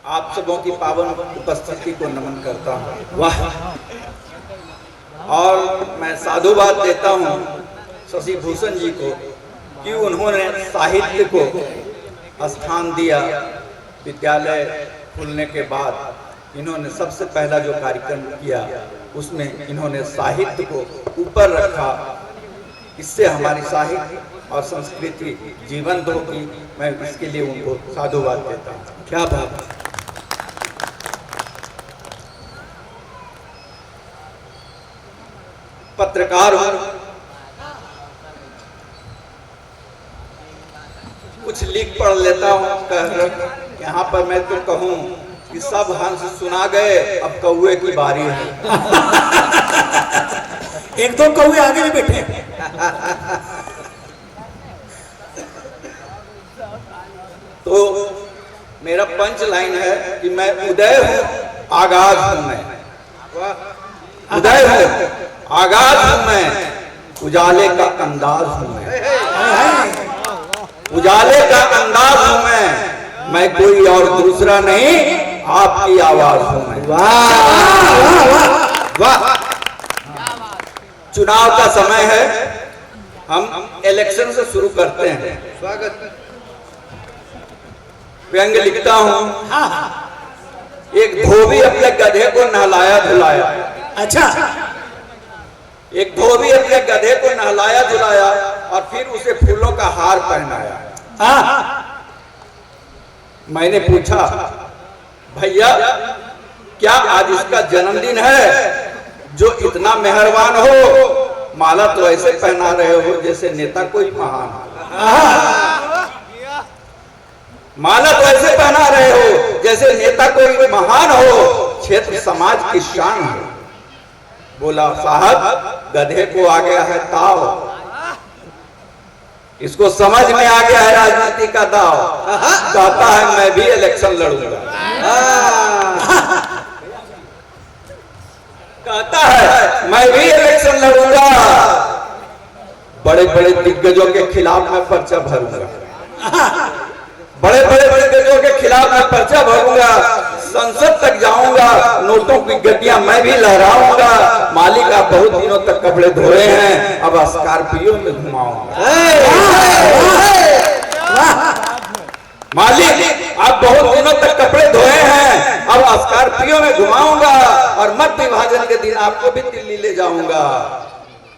आप सबों की पावन उपस्थिति को नमन करता हूँ। वाह! और मैं साधुवाद देता हूँ शशि भूषण जी को कि उन्होंने साहित्य को स्थान दिया। विद्यालय खुलने के बाद इन्होंने सबसे पहला जो कार्यक्रम किया उसमें इन्होंने साहित्य को ऊपर रखा। इससे हमारी साहित्य और संस्कृति जीवंत होगी। मैं इसके लिए उनको साधुवाद देता हूँ। क्या बात है। पत्रकार हूँ, कुछ लिख पढ़ लेता हूँ। यहाँ पर मैं तो कहूँ कि सब हंस सुना गए, अब कौए की बारी है। एक दो कौए आगे भी बैठे। तो मेरा पंच लाइन है कि मैं उदय हूँ, आगाज हूँ मैं। उदय हूँ, आगाज हूँ मैं, उजाले का अंदाज हूँ मैं। उजाले का अंदाज हूँ मैं कोई और दूसरा नहीं, आपकी आवाज हूँ मैं। वाह वाह। चुनाव का समय है, हम इलेक्शन से शुरू करते हैं। स्वागत। व्यंग लिखता हूँ। एक धोबी अपने गधे को नहलाया धुलाया। अच्छा। एक धोबी अपने गधे को नहलाया धुलाया और फिर उसे फूलों का हार पहनाया। मैंने पूछा, भैया क्या आज इसका जन्मदिन है जो इतना मेहरबान हो? माला तो ऐसे पहना रहे हो जैसे नेता कोई महान हो। माला तो ऐसे पहना रहे हो जैसे नेता कोई महान हो, क्षेत्र समाज की शान हो। बोला, साहब गधे को आ गया है ताव, इसको समझ में आ गया है राजनीति का दाव। कहता है मैं भी इलेक्शन लड़ूंगा। कहता है मैं भी इलेक्शन लड़ूंगा, बड़े बड़े दिग्गजों के खिलाफ मैं पर्चा भरूंगा। बड़े बड़े दिग्गजों के खिलाफ मैं पर्चा भरूंगा, संसद तक जाऊंगा, नोटों की गड्डियां मैं भी लहराऊंगा। मालिक आप बहुत दिनों तक कपड़े धोए हैं, अब स्कॉर्पियो में घुमाऊंगा। मालिक आप बहुत दिनों तक कपड़े धोए हैं, अब स्कॉर्पियो में घुमाऊंगा और मत विभाजन के दिन आपको भी दिल्ली ले जाऊंगा।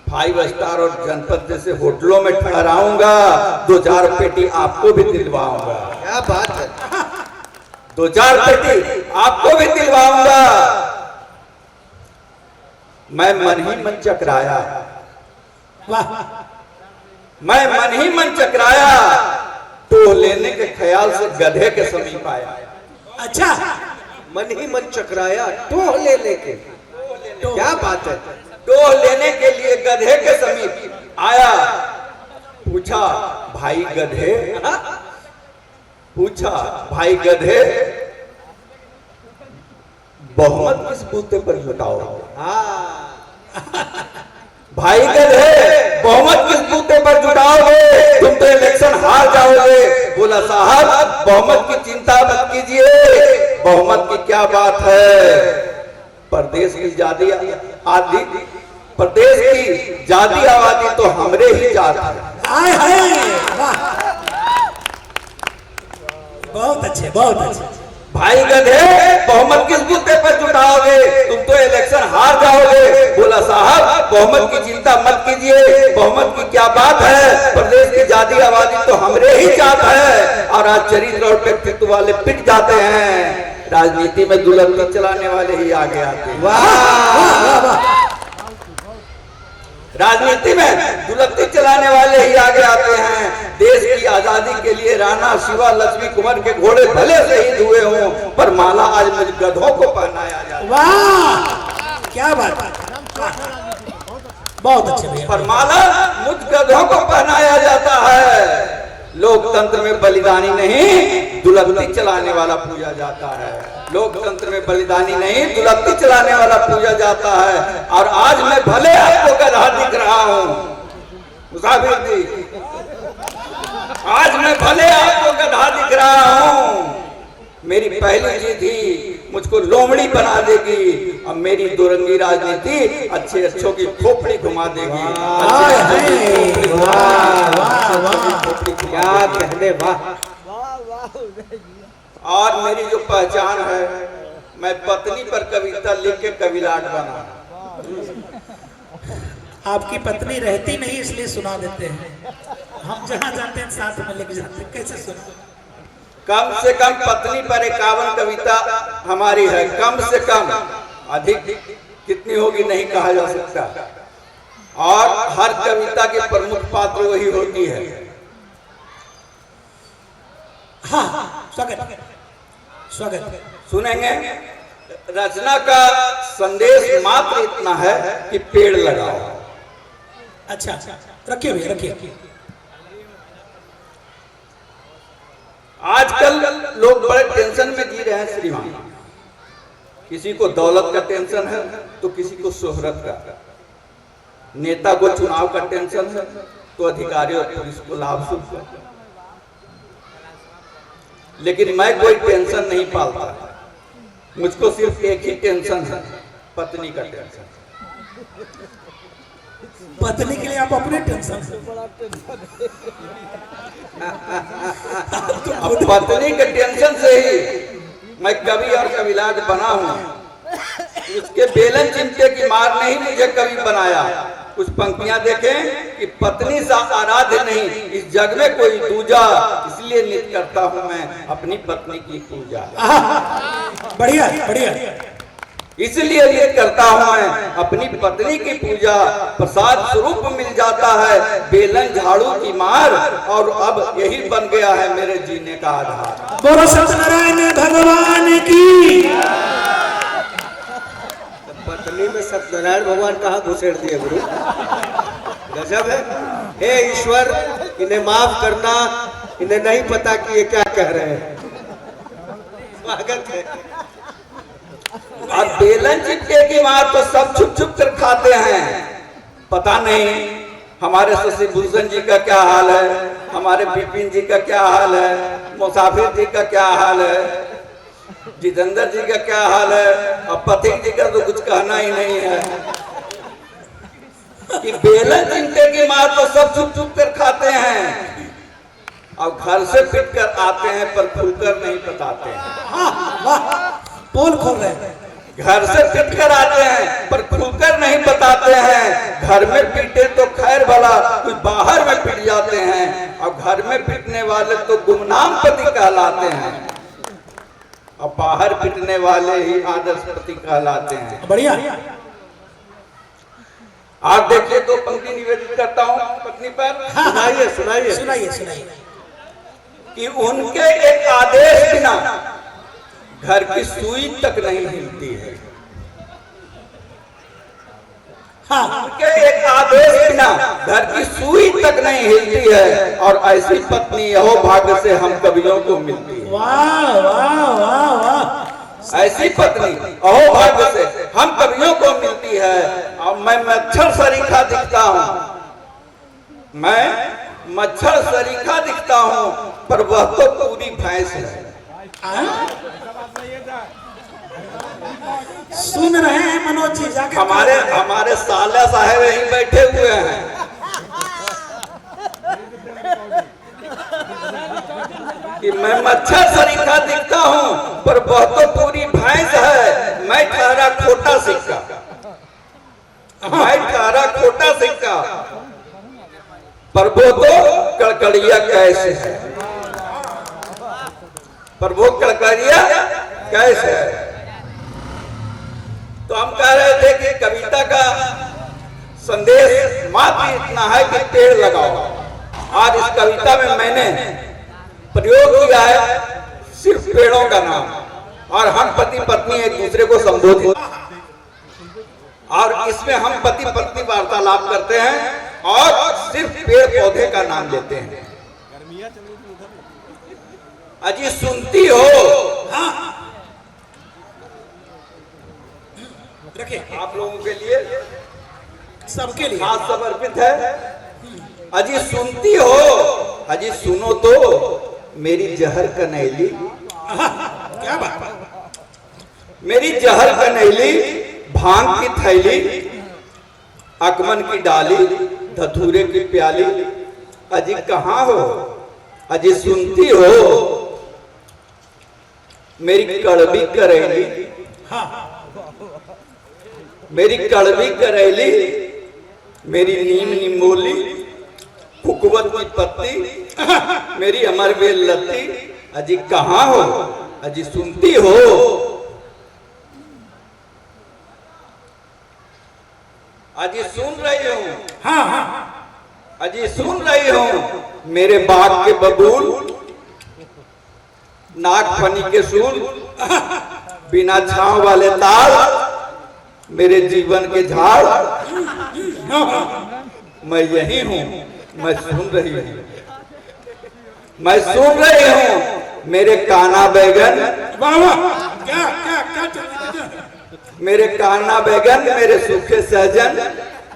5 स्टार और जनपद जैसे होटलों में ठहराऊंगा, 2-4 पेटी आपको भी दिलवाऊंगा। क्या बात है। 2-4 पेटी आपको भी दिलवाऊंगा। मैं मन ही मन चकराया। मैं मन ही मन चकराया, तो लेने के ख्याल से गधे के समीप आया। अच्छा। मन ही मन चकराया टोह लेने के। क्या बात है। टोह लेने के लिए गधे के समीप आया। पूछा, भाई गधे, पूछा भाई गधे, बहुमत किस बूते पर जुटाओ? भाई गधे, बहुमत किस बूते पर जुटाओगे? तुम तो इलेक्शन हार जाओगे। बोला, साहब बहुमत की चिंता मत कीजिए, बहुमत की क्या बात है। प्रदेश की जाति आदि, प्रदेश की जाति आबादी तो हमरे ही जात है। बहुत अच्छे, बहुत अच्छे। भाई गधे, बहुमत किस बूते पर जुटाओगे? तुम तो इलेक्शन हार जाओगे। बोला, साहब बहुमत की चिंता मत कीजिए, बहुमत की क्या बात है। प्रदेश की जाति आबादी तो हमरे ही जात है। और आज चरित्र और व्यक्तित्व वाले पिट जाते हैं, राजनीति में दुलत्ती चलाने वाले ही आगे आते हैं। वाह! राजनीति में दुलत्ती चलाने वाले ही आगे आते हैं। देश की आजादी के लिए राणा शिवा लक्ष्मी कुमार के घोड़े भले शहीद हुए हों, पर माला आज मुझ गधों को पहनाया जाता है। वाह क्या बात, बहुत अच्छे भैया। पर माला मुझ गधों को पहनाया जाता है। लोकतंत्र में बलिदानी नहीं, दुलत्ती चलाने वाला पूजा जाता है। लोकतंत्र में बलिदानी नहीं, दुलत्ती चलाने वाला पूजा जाता है। और आज मैं भले आपको गधा दिख रहा हूं मुसाफिर जी, आज मैं भले आपको गधा दिख रहा हूं, मेरी पहली जीत ही मुझको लोमड़ी बना देगी। अब मेरी दुरंगी राजनीति अच्छे अच्छों की खोपड़ी घुमा देगी। क्या कहने, वाह। और मेरी जो पहचान है, मैं पत्नी पर कविता लिख के कविलाट बना। आपकी पत्नी रहती नहीं इसलिए सुना देते हैं, हम जहां जाते हैं साथ में लेके जाते हैं। कैसे सुना? कम से कम पत्नी पर 51 कविता हमारी है, कम से कम। अधिक कितनी होगी नहीं कहा जा सकता। और हर कविता के प्रमुख पात्र वही होती है। हाँ, स्वागत स्वागत। सुनेंगे, रचना का संदेश मात्र इतना है कि पेड़ लगाओ। अच्छा, रखिए भैया, रखिए। आजकल लोग बड़े टेंशन में जी रहे हैं श्रीमान। किसी को दौलत का टेंशन है तो किसी को शोहरत का। नेता को चुनाव का टेंशन है तो अधिकारी और पुलिस को लाभ सुख का। लेकिन मैं कोई टेंशन नहीं पालता। मुझको सिर्फ एक ही टेंशन है, पत्नी का टेंशन। पत्नी के लिए आप अपने टेंशन अब पत्नी के टेंशन से ही मैं कवि और कविलाट बना हूँ। उसके बेलन चिमटे की मार ने ही मुझे कवि बनाया। कुछ पंक्तियां देखें कि पत्नी सा आराध्य नहीं इस जग में कोई दूजा, इसलिए नित्य करता हूँ मैं अपनी पत्नी की पूजा। बढ़िया बढ़िया। इसलिए ये करता हूँ मैं अपनी पत्नी की पूजा। प्रसाद स्वरूप मिल जाता है बेलन झाड़ू की मार, और अब यही बन गया है मेरे जीने का आधार। बोलो सत्यनारायण भगवान की। पत्नी में सत्यनारायण भगवान कहाँ घुसेड़ दिए गुरु, गजब है। हे ईश्वर, इन्हें माफ करना, इन्हें नहीं पता कि ये क्या कह रहे हैं। स्वागत है। और बेलन चिपके की मार तो सब छुप छुप कर खाते हैं। पता नहीं हमारे शशि भूषण जी का क्या हाल है, हमारे विपिन जी का क्या हाल है, मुसाफिर जी का क्या हाल है, जितेंद्र जी का क्या हाल है, और पथिक जी का तो कुछ कहना ही नहीं है। कि बेलन चिमटे की मार तो सब छुप छुप कर खाते हैं और घर से पिट कर आते हैं पर खुलकर नहीं बताते हैं। पोल खोल रहे हैं। घर से पिट कर आते हैं पर खुलकर नहीं बताते हैं। घर में पीटे तो खैर भला, कुछ बाहर में पिट जाते हैं। और घर में पिटने वाले तो गुमनाम पति कहलाते हैं, और बाहर पिटने वाले ही आदर्श पति कहलाते हैं। बढ़िया। आप देखिए तो पंक्ति निवेदित करता हूँ पत्नी पर। सुनाइए सुनाइए सुनाइए सुनाइए। कि उनके एक आदेश बिना घर की सुई तक नहीं हिलती है। हाँ। उनके एक आदेश बिना घर की सुई तक नहीं हिलती है, और ऐसी पत्नी यहो भाग्य से हम कवियों को मिलती है। वाह वाह वाह वाह। ऐसी पत्नी अहो भाग्य से हम कवियों को मिलती है। और मैं मच्छर सरीखा दिखता हूँ, मैं मच्छर सरीखा दिखता हूँ, पर वह तो पूरी भैंस है। सुन रहे हैं मनोज जी, जाके हमारे साला साहब यहीं बैठे हुए हैं। कि मैं मच्छर सरीखा दिखता हूँ पर वह तो पूरी भैंस है। मैं ठहरा खोटा सिक्का, मैं ठहरा खोटा सिक्का, पर वो तो कड़कड़िया कैसे है, पर वो कड़कड़िया कैसे है। तो हम कह रहे थे कि कविता का संदेश मात्र इतना है कि पेड़ लगाओ। आज इस कविता में मैंने प्रयोग किया है सिर्फ पेड़ों का नाम, और हम पति पत्नी एक दूसरे को संबोधित, और इसमें हम पति पत्नी वार्तालाप करते हैं और सिर्फ पेड़ पौधे का नाम लेते हैं। अजी सुनती हो, रखिए आप लोगों के लिए सबके लिए खास समर्पित है। अजी सुनती हो, अजी सुनो तो मेरी जहर कनैली, क्या बात। मेरी जहर कनैली, भांग की थैली, अकमन की डाली, धतूरे की प्याली, अजी कहाँ हो, अजी सुनती हो मेरी कड़वी करेली, मेरी कड़वी करेली, मेरी नीम निमोली, कुकवत की पत्ती, मेरी अमर बेल लत्ती, अजी कहाँ हो, अजी सुनती हो। अजी सुन रही हूँ, हाँ हाँ अजी सुन रही हूँ मेरे बाग के बबूल, नागफनी के सूल, बिना छांव वाले ताल, मेरे जीवन के झाड़, मैं यही हूँ, मैं सुन रही हूँ, मैं सुन रही हूँ मेरे काना बैगन, वाह वाह, क्या क्या क्या चल रहा है? मेरे काना बैगन, मेरे सूखे सहजन,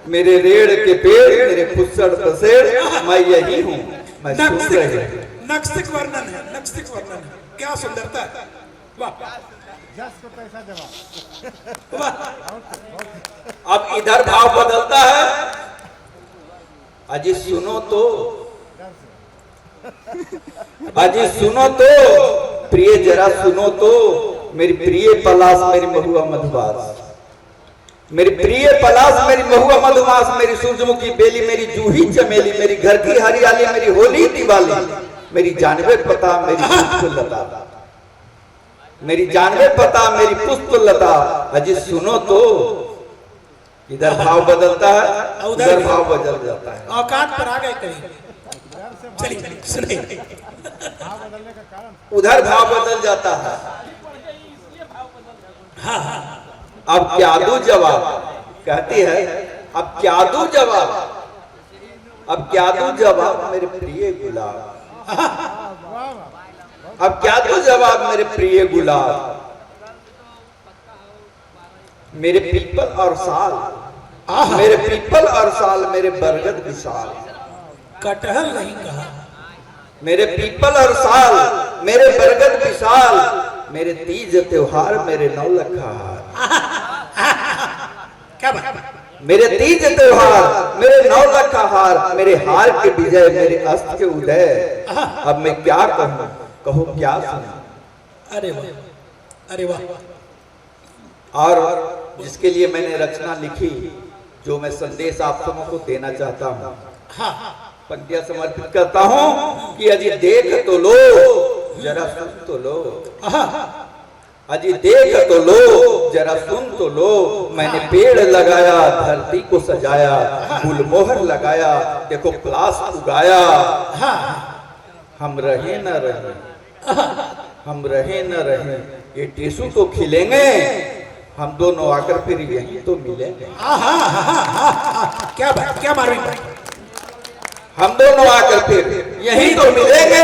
मेरे रेड़ के पेड़, मेरे फुस्सड़ पसेड़, मैं यही हूँ, मैं सुन रही हूँ। नक्सिक वर्णन है, नक्सिक वर्णन है, क्या सुंदरता है। वाह वाह। अब इधर भाव बदलता है, अजी सुनो तो, अजी सुनो तो, प्रिय जरा सुनो तो, मेरी प्रिय पलाश, मेरी महुआ मधुमास, मेरी प्रिय पलाश, मेरी महुआ मधुमास, मेरी सूरजमुखी बेली, मेरी जूही चमेली, मेरी घर की हरियाली, मेरी होली दिवाली, मेरी जानवे पता, मेरी पुष्प लता, मेरी जानवे पता, मेरी पुष्प लता, अजी सुनो तो। इधर भाव बदलता है, उधर भाव बदल जाता है। औकात पर आ गए कहीं। चलिए चलिए सुनिए। उधर भाव बदल जाता है। अब क्या दूं जवाब, कहती है अब क्या दूं जवाब, अब क्या दूं जवाब मेरे प्रिय गुलाब, अब क्या दूं जवाब मेरे प्रिय गुलाब, मेरे पीपल और साल, मेरे पीपल और साल, मेरे बरगद विशाल, कटहल नहीं कहा, मेरे पीपल और साल, मेरे बरगद विशाल, मेरे तीज त्योहार, मेरे नौलखा हार, क्या बात। मेरे तीज त्योहार, मेरे नौलखा हार, मेरे हार के विजय, मेरे अस्त के उदय, अब मैं क्या कहूँ, कहो क्या सुना। अरे वाह, अरे वाह। और जिसके लिए मैंने रचना लिखी, जो मैं संदेश आप सबों को देना चाहता हूँ, पंक्तियां समर्पित करता हूँ कि अजी देख तो लो, जरा सुन तो लो, अजी देख तो लो, जरा सुन तो लो, मैंने पेड़ लगाया, धरती को सजाया, गुलमोहर लगाया, देखो प्लास उगाया, हम रहे न रहे, हम रहे न रहे, ये टेसू तो खिलेंगे, हम दोनों आकर फिर यहीं तो मिलेंगे। क्या बात, क्या मारूं, हम दोनों आकर फिर यहीं तो मिलेंगे,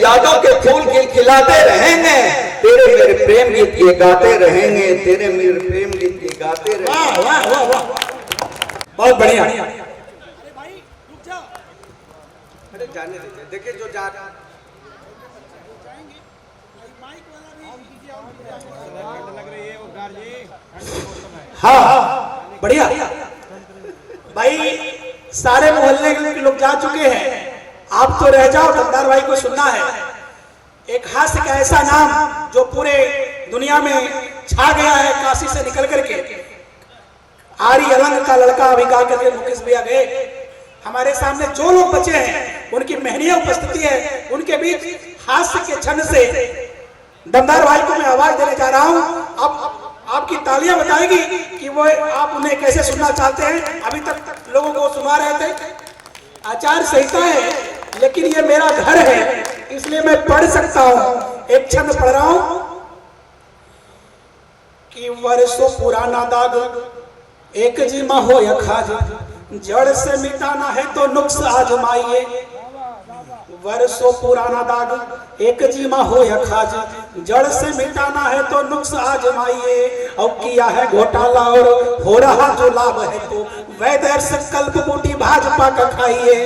यादों के फूल खिलाते रहेंगे, तेरे मेरे प्रेम गीत ये गाते रहेंगे, तेरे मेरे प्रेम गीत ये गाते रहेंगे। वाह वाह वाह वाह, बहुत बढ़िया। अरे जाने दीजिए, देखिए जो जा रहा हाँ बढ़िया भाई, सारे मोहल्ले के लोग जा चुके हैं, आप तो रह जाओ, दमदार भाई को सुनना है। एक हास्य का ऐसा नाम जो पूरे दुनिया में छा गया है, काशी से निकल करके, आरी अलंग का लड़का अभी गा करके मुकेश भैया गए। हमारे सामने जो लोग बचे हैं उनकी महनीय उपस्थिति है, उनके बीच हास्य के क्षण से दमदार भाई को मैं आवाज देने जा रहा हूँ। अब आपकी तालियां बताएगी कि वो आप उन्हें कैसे सुनना चाहते हैं। अभी तक लोगों को सुना रहे थे, आचार संहिता है, लेकिन ये मेरा घर है इसलिए मैं पढ़ सकता हूँ। एक छंद पढ़ रहा हूँ कि वर्षों पुराना दाग एक जीमा हो या खाज, जड़ से मिटाना है तो नुक्स आजमाइए। वर्षों पुराना दाग एक जीमा हो या खाज, जड़ से मिटाना है तो नुक्स आजमाइए। और किया है घोटाला और हो रहा जो लाभ है तो वैद्य संकल्प बूटी भाजपा का खाइए।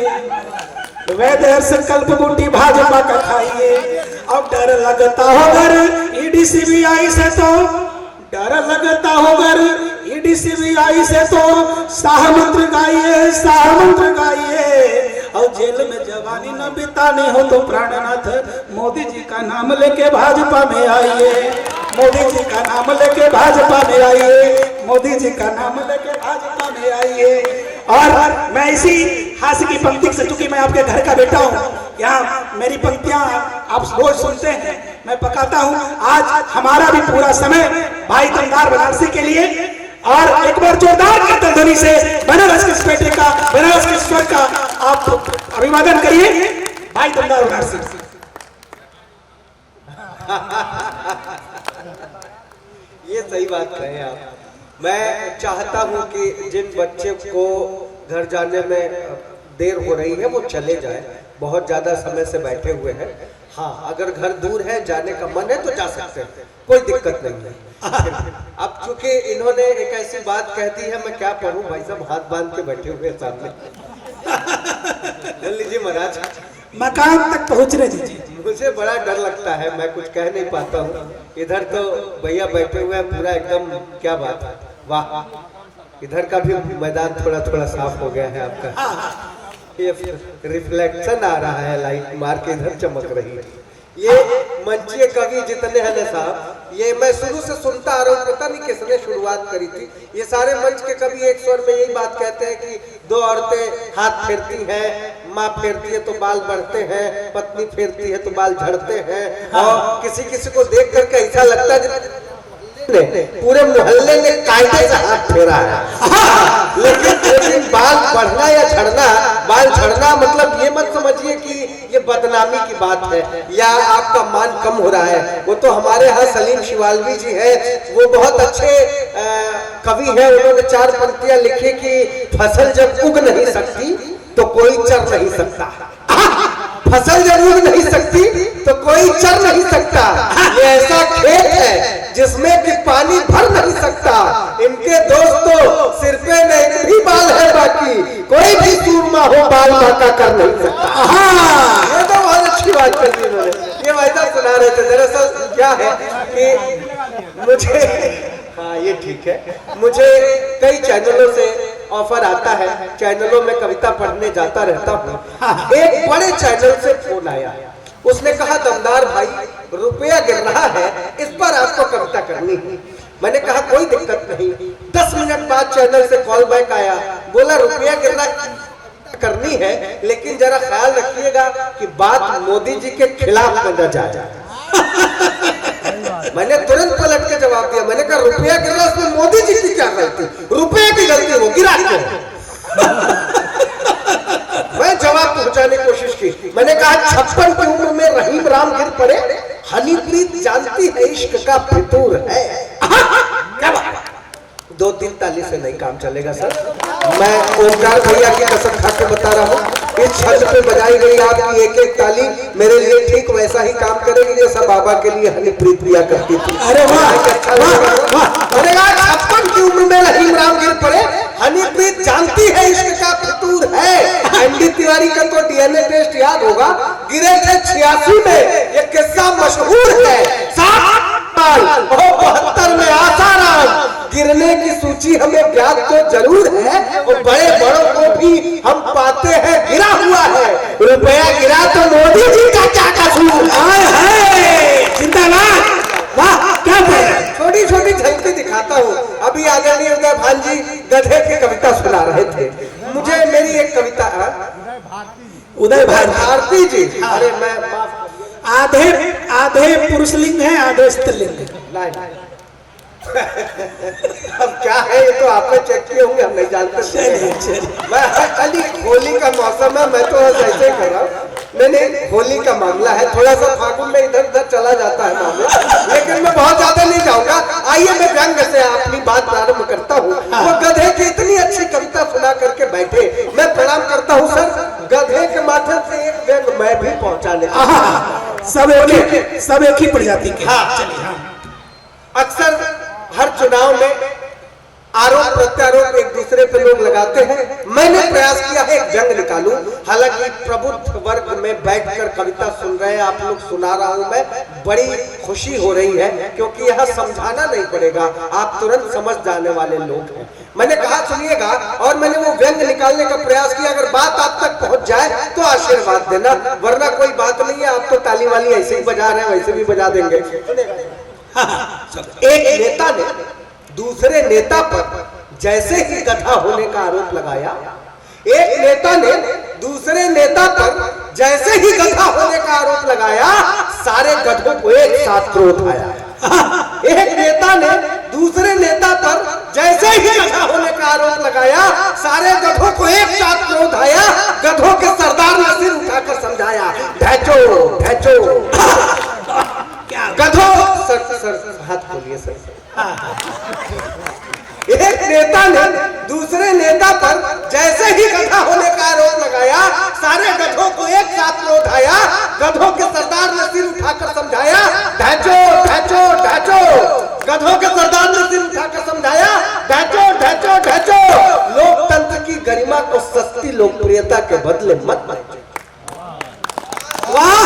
वैध संकल्प बूटी भाजपा का खाइए। अब डर लगता हो अगर ईडी सीबीआई से तो, डर लगता हो अगर ईडी सीबीआई से तो शाह मंत्र गाइए, शाह मंत्र गाइए। और जेल में जवानी न बितानी हो तो प्राणनाथ मोदी जी का नाम लेके भाजपा में आइए, मोदी जी का नाम लेके भाजपा में आइए, मोदी जी का नाम लेके भाजपा में आइए। और मैं इसी हास्य की पंक्ति से, चूंकि मैं आपके घर का बेटा हूँ, यहाँ मेरी पंक्तियां आप रोज सुनते हैं, मैं पकाता हूँ। आज हमारा भी पूरा समय भाई दमदार बनारसी के लिए, और एक बार जोरदार कीर्तन ध्वनि से बनारस के इस बेटे का, बनारस के ईश्वर का आप अभिवादन करिए भाई दमदार बनारसी। ये सही बात कहे आप। मैं चाहता हूं कि जिन बच्चे को घर जाने में देर हो रही है वो चले जाए, बहुत ज्यादा समय से बैठे हुए हैं। हाँ, अगर घर दूर है, जाने का मन है तो जा सकते हैं, कोई दिक्कत नहीं है। अब चूंकि इन्होंने एक ऐसी बात कह दी है, मैं क्या पढ़ूं भाई साहब, हाथ बांध के बैठे हुए सामने। चल लीजिए महाराज, मकान तक पहुंचने दीजिए। मुझे बड़ा डर लगता है, मैं कुछ कह नहीं पाता हूँ। इधर तो भैया बैठे हुए हैं, पूरा एकदम क्या बात है, वाह। इधर का भी मैदान थोड़ा थोड़ा साफ हो गया है आपका, ये रिफ्लेक्शन आ रहा है, लाइट मार के इधर चमक रही है। ये मंचीय कवि जितने हैं ना साहब, ये मैं शुरू से सुनता आ रहा हूँ, पता नहीं किसने शुरुआत करी थी। ये सारे मंच के कवि एक स्वर में यही बात कहते हैं कि दो औरतें हाथ फेरती हैं, माँ फेरती है तो बाल बढ़ते हैं, पत्नी फेरती है तो बाल झड़ते हैं। और किसी किसी को देख करके ऐसा लगता है पूरे मोहल्ले ने कायदे से हाथ फेरा है। लेकिन बाल बढ़ना या झड़ना, बाल झड़ना मतलब ये मत समझिए कि ये बदनामी की बात है या आपका मान कम हो रहा है। वो तो हमारे यहाँ सलीम शिवालवी जी है, वो बहुत अच्छे कवि है। उन्होंने 4 पंक्तियां लिखी कि फसल जब उग नहीं सकती तो कोई चर नहीं सकता, फसल जब उग नहीं सकती तो कोई चर नहीं सकता। ये ऐसा खेत है जिसमें कि पानी भर नहीं सकता। इनके दोस्तों सिर पे नहीं भी बाल है, बाकी कोई भी सूरमा हो बाल बाका कर नहीं सकता। ये तो बहुत अच्छी बात कर दी इन्होंने। ये वायदा सुना रहे थे। दरअसल क्या है कि मुझे, हाँ ये ठीक है, मुझे कई चैनलों से ऑफर आता है, चैनलों में कविता पढ़ने जाता रहता हूँ। एक बड़े चैनल से फोन आया, उसने कहा दमदार भाई रुपया गिर रहा है, इस पर आपको कविता करनी है। मैंने कहा कोई दिक्कत नहीं। 10 मिनट बाद चैनल से कॉल बैक आया, बोला रुपया गिरना करनी है, लेकिन जरा ख्याल रखिएगा कि बात मोदी जी के खिलाफ न जाए। मैंने तुरंत पलट के जवाब दिया, मैंने कहा रुपया गिरा, उसमें मोदी जी की क्या गलती, रुपये की गलती, वो गिरा क्यों? मैं जवाब पहुंचाने की कोशिश की। मैंने कहा 56 की उम्र में रहीम राम गिर पड़े, हनीप्रीत जानती है इश्क का फितूर है। क्या बात, 2-3 ताली से नहीं काम चलेगा सर। मैं ओमकार भैया की कसम खा के बता रहा हूँ, इस छत पे बजाई गई आपकी एक ताली मेरे लिए ठीक वैसा ही काम करेगी जैसा बाबा के लिए हनीप्रीत दिया करती थी। अरे वाह, 56 की उम्र में रहीम राम गिर पड़े, हनीप्रीत जानती है इश्क का फितूर है। एनडी तिवारी का तो डीएनए टेस्ट याद होगा, गिरे थे 86 में, ये किस्सा मशहूर है। 72 में आसाराम, गिरने की सूची हमें ज्ञात तो जरूर है, और बड़े बड़ों को भी हम पाते हैं गिरा हुआ है। रुपया गिरा तो मोदी जी का क्या कसूर है? जिंदाबाद, वाह क्या बात। छोटी छोटी झलकी दिखाता हूँ। अभी आदरणीय उदय भान जी गधे की कविता सुना रहे थे, मुझे मेरी एक कविता, उदय भारती जी, अरे मैं आधे पुरुषलिंग है, आधे स्त्रीलिंग। अब क्या है ये तो आपने चेक किए होंगे, हम नहीं जानते। मैं खाली होली का मौसम है, मैं तो ऐसे कर रहा हूँ। नहीं, होली का मामला है, थोड़ा सा फागुन में इधर उधर चला जाता है मामला, लेकिन मैं बहुत ज्यादा नहीं जाऊंगा। आइए मैं व्यंग से अपनी बात प्रारंभ करता हूँ। वो गधे की इतनी अच्छी कविता सुना करके बैठे, मैं प्रणाम करता हूँ सर। गधे के माध्यम से एक व्यंग मैं भी पहुंचाने, सब एक ही प्रजाति के। अक्सर हर चुनाव में आरोप प्रत्यारोप एक दूसरे पे लोग लगाते हैं। मैंने प्रयास किया है एक व्यंग निकालूं। हालांकि प्रबुद्ध वर्ग में बैठकर कविता सुन रहे हैं आप लोग, सुना रहा हूं मैं, बड़ी खुशी हो रही है क्योंकि यह समझाना नहीं पड़ेगा, आप तुरंत समझ जाने वाले लोग हैं। मैंने कहा सुनिएगा, और मैंने वो व्यंग निकालने का प्रयास किया। अगर बात आप तक पहुंच जाए तो आशीर्वाद देना, वरना कोई बात नहीं है। आप तो ताली वाली ऐसे ही बजा रहे हैं, वैसे भी बजा देंगे। एक नेता ने दूसरे नेता पर जैसे ही गधा होने का आरोप लगाया, एक नेता ने दूसरे नेता पर जैसे ही गधा होने का आरोप लगाया, सारे गधों को एक साथ क्रोध आया। एक नेता ने दूसरे नेता पर जैसे ही गधा होने का आरोप लगाया, सारे गधों को एक साथ क्रोध आया। गधों के सरदार ने सिर उठाकर समझाया, ढैचो ढैचो। गधों सर हाथ खोलिए सर। एक नेता ने दूसरे नेता पर जैसे ही गधा होने का आरोप लगाया, सारे गधों को एक साथ क्रोध आया। गधों के सरदार ने सिर उठाकर समझाया, ढैचो ढैचो ढैचो। गधों के सरदार ने सिर उठाकर समझाया, ढैचो ढैचो ढैचो। लोकतंत्र की गरिमा को सस्ती लोकप्रियता के बदले मत बेचो। वाह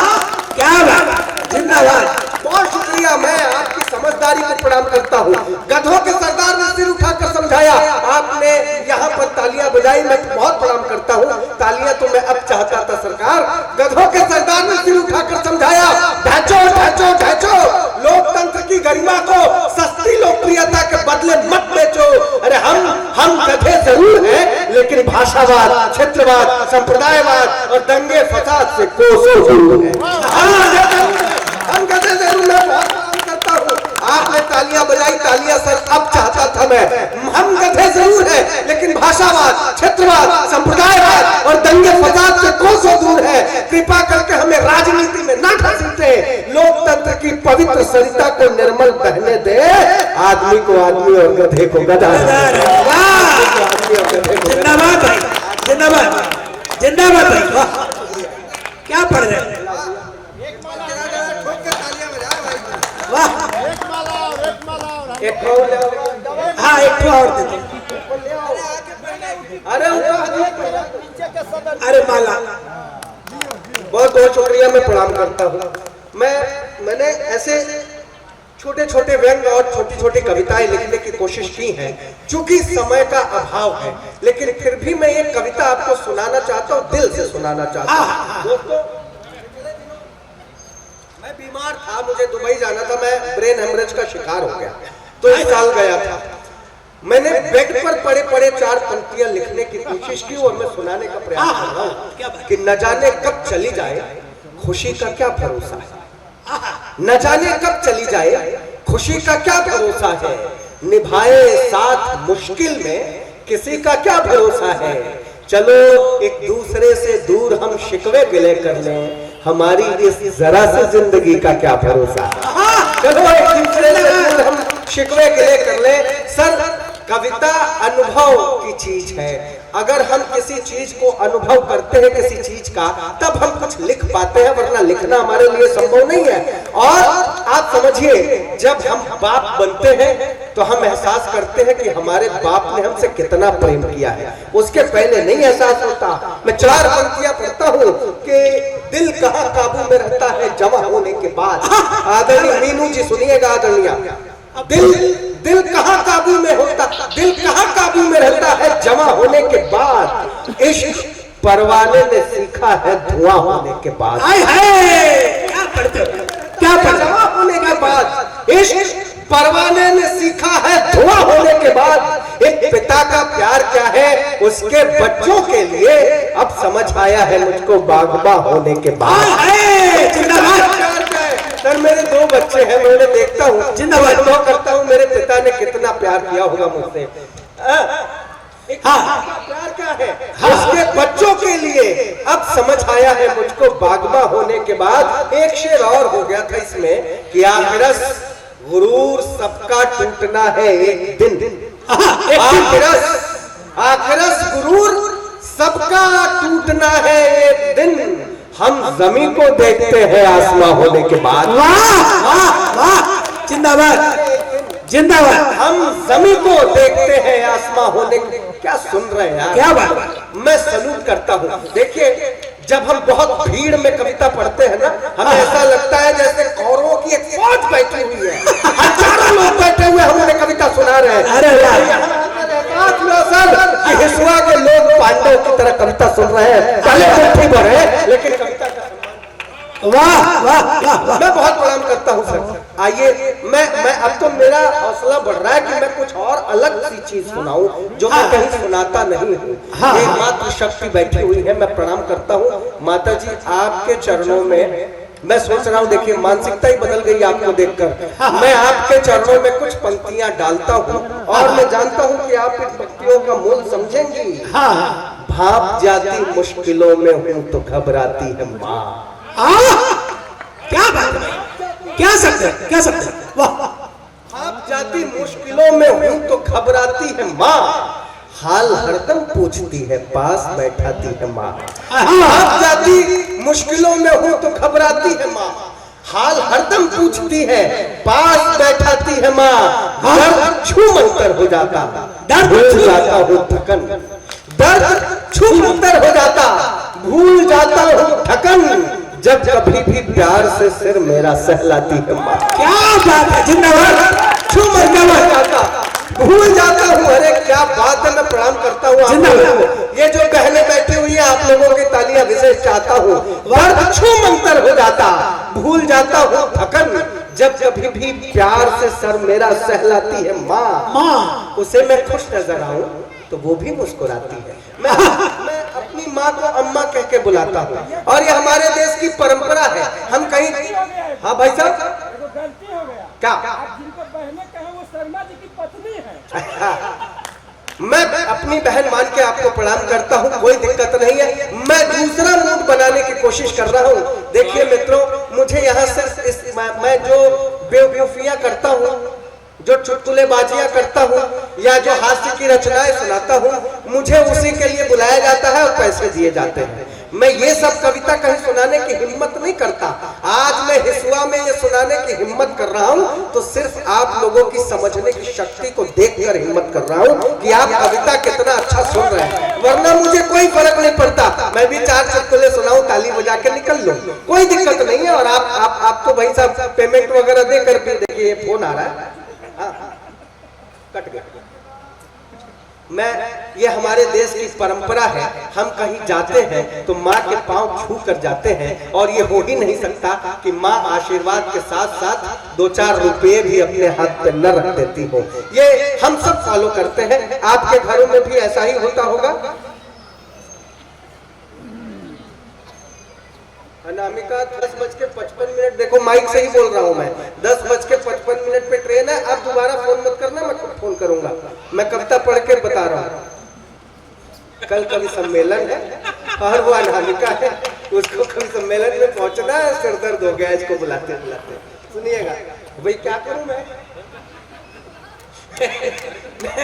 क्या बात, जिंदाबाद, बहुत शुक्रिया। मैं आपकी समझदारी को प्रणाम करता हूँ। गधों के सरदार ने सिर उठाकर समझाया, आपने यहाँ पर तालियां बजाई, मैं बहुत प्रणाम करता हूँ। तालियां तो मैं अब चाहता था सरकार। गधों के सरदार ने सिर उठाकर समझाया, ढैचो ढैचो ढैचो। लोकतंत्र की गरिमा को सस्ती लोकप्रियता के बदले मत बेचो। अरे हम गधे जरूर हैं, लेकिन भाषावाद, क्षेत्रवाद, संप्रदायवाद और दंगे फसाद से कोसों दूर हैं। हम गधे जरूर, मैं बहुत काम करता हूँ। आपने तालियां बजाई, तालियां सर अब चाहता था मैं। हम गधे जरूर हैं, लेकिन भाषावाद, क्षेत्रवाद, संप्रदायवाद और दंगे फसाद से कोसों दूर है। कृपा करके हमें राजनीति में ना घसीटे। लोकतंत्र की पवित्र सरिता को निर्मल बहने दे। आदमी को आदमी और गधे को गधा। जिंदाबाद भाई, जिंदाबाद जिंदाबाद भाई। क्या पढ़ रहे हैं? एक हाँ एक और दे दो। अरे माला, बहुत बहुत शुक्रिया, मैं प्रणाम करता हूँ। मैंने ऐसे छोटे छोटे व्यंग और छोटी छोटी कविताएं लिखने की कोशिश की है, चूंकि समय का अभाव है, लेकिन फिर भी मैं एक कविता आपको सुनाना चाहता हूँ, दिल से सुनाना चाहता हूँ। दोस्तों, मैं बीमार था, मुझे दुबई जाना था, मैं ब्रेन हेमरेज का शिकार हो गया, तो इस साल गया था। मैंने बेड पर पड़े पड़े 4 पंक्तियां लिखने की कोशिश की और मैं सुनाने का प्रयास कर रहा हूँ कि न जाने कब चली जाए खुशी का क्या भरोसा है। न जाने कब चली जाए खुशी का क्या भरोसा है। निभाए साथ मुश्किल में किसी का क्या भरोसा है। चलो एक दूसरे से दूर हम शिकवे गिले कर लें, हमारी इस जरा सी जिंदगी का क्या भरोसा। चलो एक दूसरे से दूर हम शिकवे गिले कर लें। सर, कविता अनुभव की चीज है। अगर हम किसी चीज को अनुभव करते हैं, किसी चीज का, तब हम कुछ लिख पाते हैं, वरना लिखना हमारे लिए संभव नहीं है। और आप समझिए, जब हम बाप बनते हैं तो हम एहसास करते हैं कि हमारे बाप ने हमसे कितना प्रेम किया है, उसके पहले नहीं एहसास होता। मैं 4 पंक्तियां पढ़ता हूँ कि दिल कहाँ काबू में रहता है जमा होने के बाद। आदरणीय मीनू जी सुनिएगा, आदरणीय, दिल कहाँ काबू में होता, दिल कहाँ काबू में रहता है जमा होने के बाद। इश्क परवाने ने सीखा है धुआं होने के बाद। क्या पढ़ते हो? क्या जमा होने के बाद इश्क परवाने ने सीखा है धुआं होने के बाद। एक पिता का प्यार क्या है उसके बच्चों के लिए अब समझ आया है मुझको बागबा होने के बाद। सर, मेरे 2 बच्चे हैं, मैं उन्हें देखता हूँ, जिंदाबाद करता हूँ, मेरे पिता ने कितना प्यार किया होगा मुझसे। प्यार क्या है उसके बच्चों के लिए अब समझ आया है मुझको बागबा होने के बाद। एक शेर और हो गया था इसमें कि आखिरस गुरूर सबका टूटना है एक दिन। आखिरस गुरूर सबका टूटना है एक दिन। हम जमीन को देखते हैं आसमां होने के बाद। वाह वाह वाह, जिंदाबाद। जिंदाबाद। हम जमी को देखते हैं आसमां होने को। क्या सुन रहे हैं यार? क्या बात। मैं सलूट करता हूँ। देखिए, जब हम बहुत भीड़ में कविता पढ़ते हैं ना, हमें ऐसा लगता है जैसे कौरवों की एक फौज बैठी हुई है, हजारों लोग बैठे हुए हमें कविता सुना रहे हैं। अरे कि हिसुआ के लोग पांडव की तरह कविता सुन रहे हैं, पहले मुट्ठी भर है, लेकिन कविता का वाह वाह वाह। मैं बहुत प्रणाम करता हूँ सर। आइए, मैं अब तो मेरा हौसला बढ़ रहा है कि मैं कुछ और अलग सी चीज सुनाऊं जो मैं कहीं सुनाता नहीं हूँ। ये मातृ शक्ति बैठी हुई है, मैं प्रणाम करता हूँ। माता जी, आपके चरणों में मैं सोच रहा हूँ, देखिए मानसिकता ही बदल गई आपको देखकर। मैं आपके चरणों में कुछ पंक्तियां डालता हूँ और मैं जानता हूँ कि आप इन पंक्तियों का मूल समझेंगी। भाप जाती मुश्किलों में हूँ तो घबराती है माँ। क्या बात है, क्या शब्द है, क्या शब्द है, वाह। आप जाती मुश्किलों में हूं तो घबराती है माँ, हाल हरदम पूछती है पास बैठाती है माँ। आप जाती मुश्किलों में हूं तो घबराती है माँ, हाल हरदम पूछती है पास बैठाती है माँ। दर्द छू मंतर हो जाता, भूल जाता हूँ थकन, दर्द छू मंतर हो जाता, भूल जाता हूँ थकन, जब कभी भी प्यार से सिर मेरा सहलाती है माँ। क्या बात है, जिंदाबाद। छू मंतर हो जाता, भूल जाता हूँ। अरे क्या बात है, मैं प्रणाम करता हूँ आप लोगों को। ये जो बहनें बैठी हुई है, आप लोगों की तालियां विशेष चाहता हूँ। दर्द छू मंतर हो जाता, भूल जाता हूँ थकन, जब कभी भी प्यार से सर मेरा सहलाती है माँ। उसे मैं खुश नजर आऊं तो वो भी मुस्कुराती है। मैं अपनी माँ को अम्मा कह के बुलाता हूँ और ये हमारे देश की परंपरा है। हम कहीं, हाँ भाई साहब, गलती हो गया क्या जिनको बहनें कहें वो शर्मा जी की पत्नी है। मैं अपनी बहन मान के आपको प्रणाम करता हूँ, कोई दिक्कत नहीं है। मैं दूसरा मूड बनाने की कोशिश कर रहा हूँ। देखिए मित्रों, मुझे यहाँ से मैं जो बेवकूफियां करता हूँ, जो चुटकुलेबाजियां करता हूँ या जो हास्य की रचनाएं सुनाता हूँ, मुझे उसी के लिए बुलाया जाता है और पैसे दिए जाते हैं। मैं ये सब कविता कहीं सुनाने की हिम्मत नहीं करता। आज मैं हिसुआ में ये सुनाने की हिम्मत कर रहा हूँ तो सिर्फ आप लोगों की समझने की शक्ति को देखकर हिम्मत कर रहा हूँ कि आप कविता कितना अच्छा सुन रहे हैं। वरना मुझे कोई फर्क नहीं पड़ता, मैं भी चार चुटकुले सुनाऊं, ताली बजा के निकल लूं, कोई दिक्कत नहीं है। और आप तो भाई साहब पेमेंट वगैरह देकर भी, देखिए फोन आ रहा है, कट गया। ये हमारे देश की परंपरा है। हम कहीं जाते हैं तो माँ के पांव छू कर जाते हैं और ये हो ही नहीं सकता कि माँ आशीर्वाद के साथ साथ 2-4 रुपये भी अपने हाथ पे न रख देती हो। ये हम सब फॉलो करते हैं। आपके घरों में भी ऐसा ही होता होगा। अनामिका 10:55, देखो माइक से ही बोल रहा हूँ मैं, 10:55 पे ट्रेन है। आप दोबारा फोन मत करना, मैं खुद फोन करूंगा। मैं कविता पढ़ के बता रहा हूँ। कल कवि सम्मेलन है और वो अनामिका है, उसको कवि सम्मेलन में पहुंचना है। सिर दर्द हो गया इसको बुलाते बुलाते। सुनिएगा भाई, क्या करूं मैं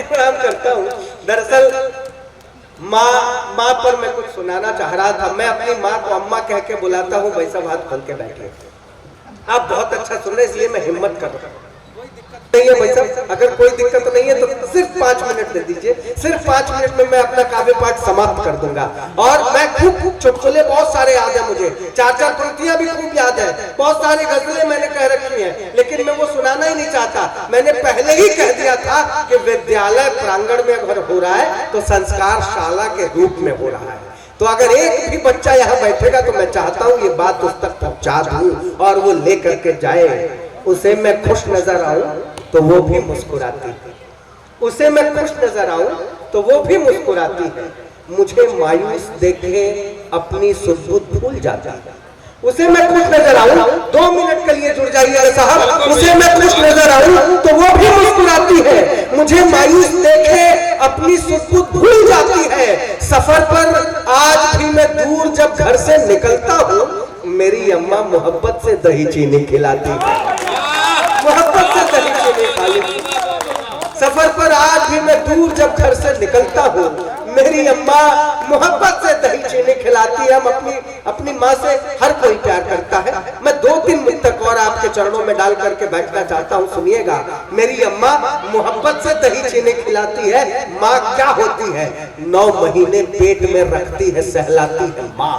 काम करता हूँ। दरअसल माँ पर मैं कुछ सुनाना चाह रहा था। मैं अपनी माँ को अम्मा कह के बुलाता हूँ। भाई साहब हाथ खोल के बैठे, आप बहुत अच्छा सुन रहे, इसलिए मैं हिम्मत कर रहा हूँ। नहीं है भाई साहब, अगर कोई दिक्कत नहीं है तो सिर्फ 5 मिनट दे दीजिए। सिर्फ 5 मिनट में मैं अपना काव्य पाठ समाप्त कर दूंगा। और मैं खूब चुटकुले बहुत सारे याद है मुझे, 4-4 पंक्तियां भी खूब याद है, बहुत सारी गजलें मैंने कह रखी हैं, लेकिन मैं वो सुनाना ही नहीं चाहता। मैंने पहले ही कह दिया था कि विद्यालय प्रांगण में अगर हो रहा है तो संस्कार शाला के रूप में हो रहा है। तो अगर एक भी बच्चा यहाँ बैठेगा तो मैं चाहता हूँ ये बात उस तक पहुंचा दूं और वो लेकर के जाए। उसे मैं खुश नजर आऊं तो वो भी मुस्कुराती है, उसे मैं खुश नजर आऊं तो वो भी मुस्कुराती है। मुझे मायूस देखे अपनी सुध-बुध भूल जाती है। उसे मैं खुश नजर आऊं, 2 मिनट के लिए जुड़ जाइए साहब। उसे मैं खुश नजर आऊं तो वो भी मुस्कुराती है। मुझे मायूस देखे अपनी सुध-बुध भूल जाती है। सफर पर आज भी मैं दूर जब घर से निकलता हूँ, मेरी अम्मा मोहब्बत से दही चीनी खिलाती है, मोहब्बत से दही चीनी खिलाती। सफर पर आज भी मैं दूर जब घर से निकलता हूँ, मेरी अम्मा मोहब्बत से दही चीनी खिलाती है। हम अपनी माँ से हर कोई प्यार करता है। मैं 2-3 मिनट तक और आपके चरणों में डाल करके बैठना चाहता हूँ, सुनिएगा। मेरी अम्मा मोहब्बत से दही चीनी खिलाती है। माँ क्या होती है? 9 महीने पेट में रखती है, सहलाती है माँ।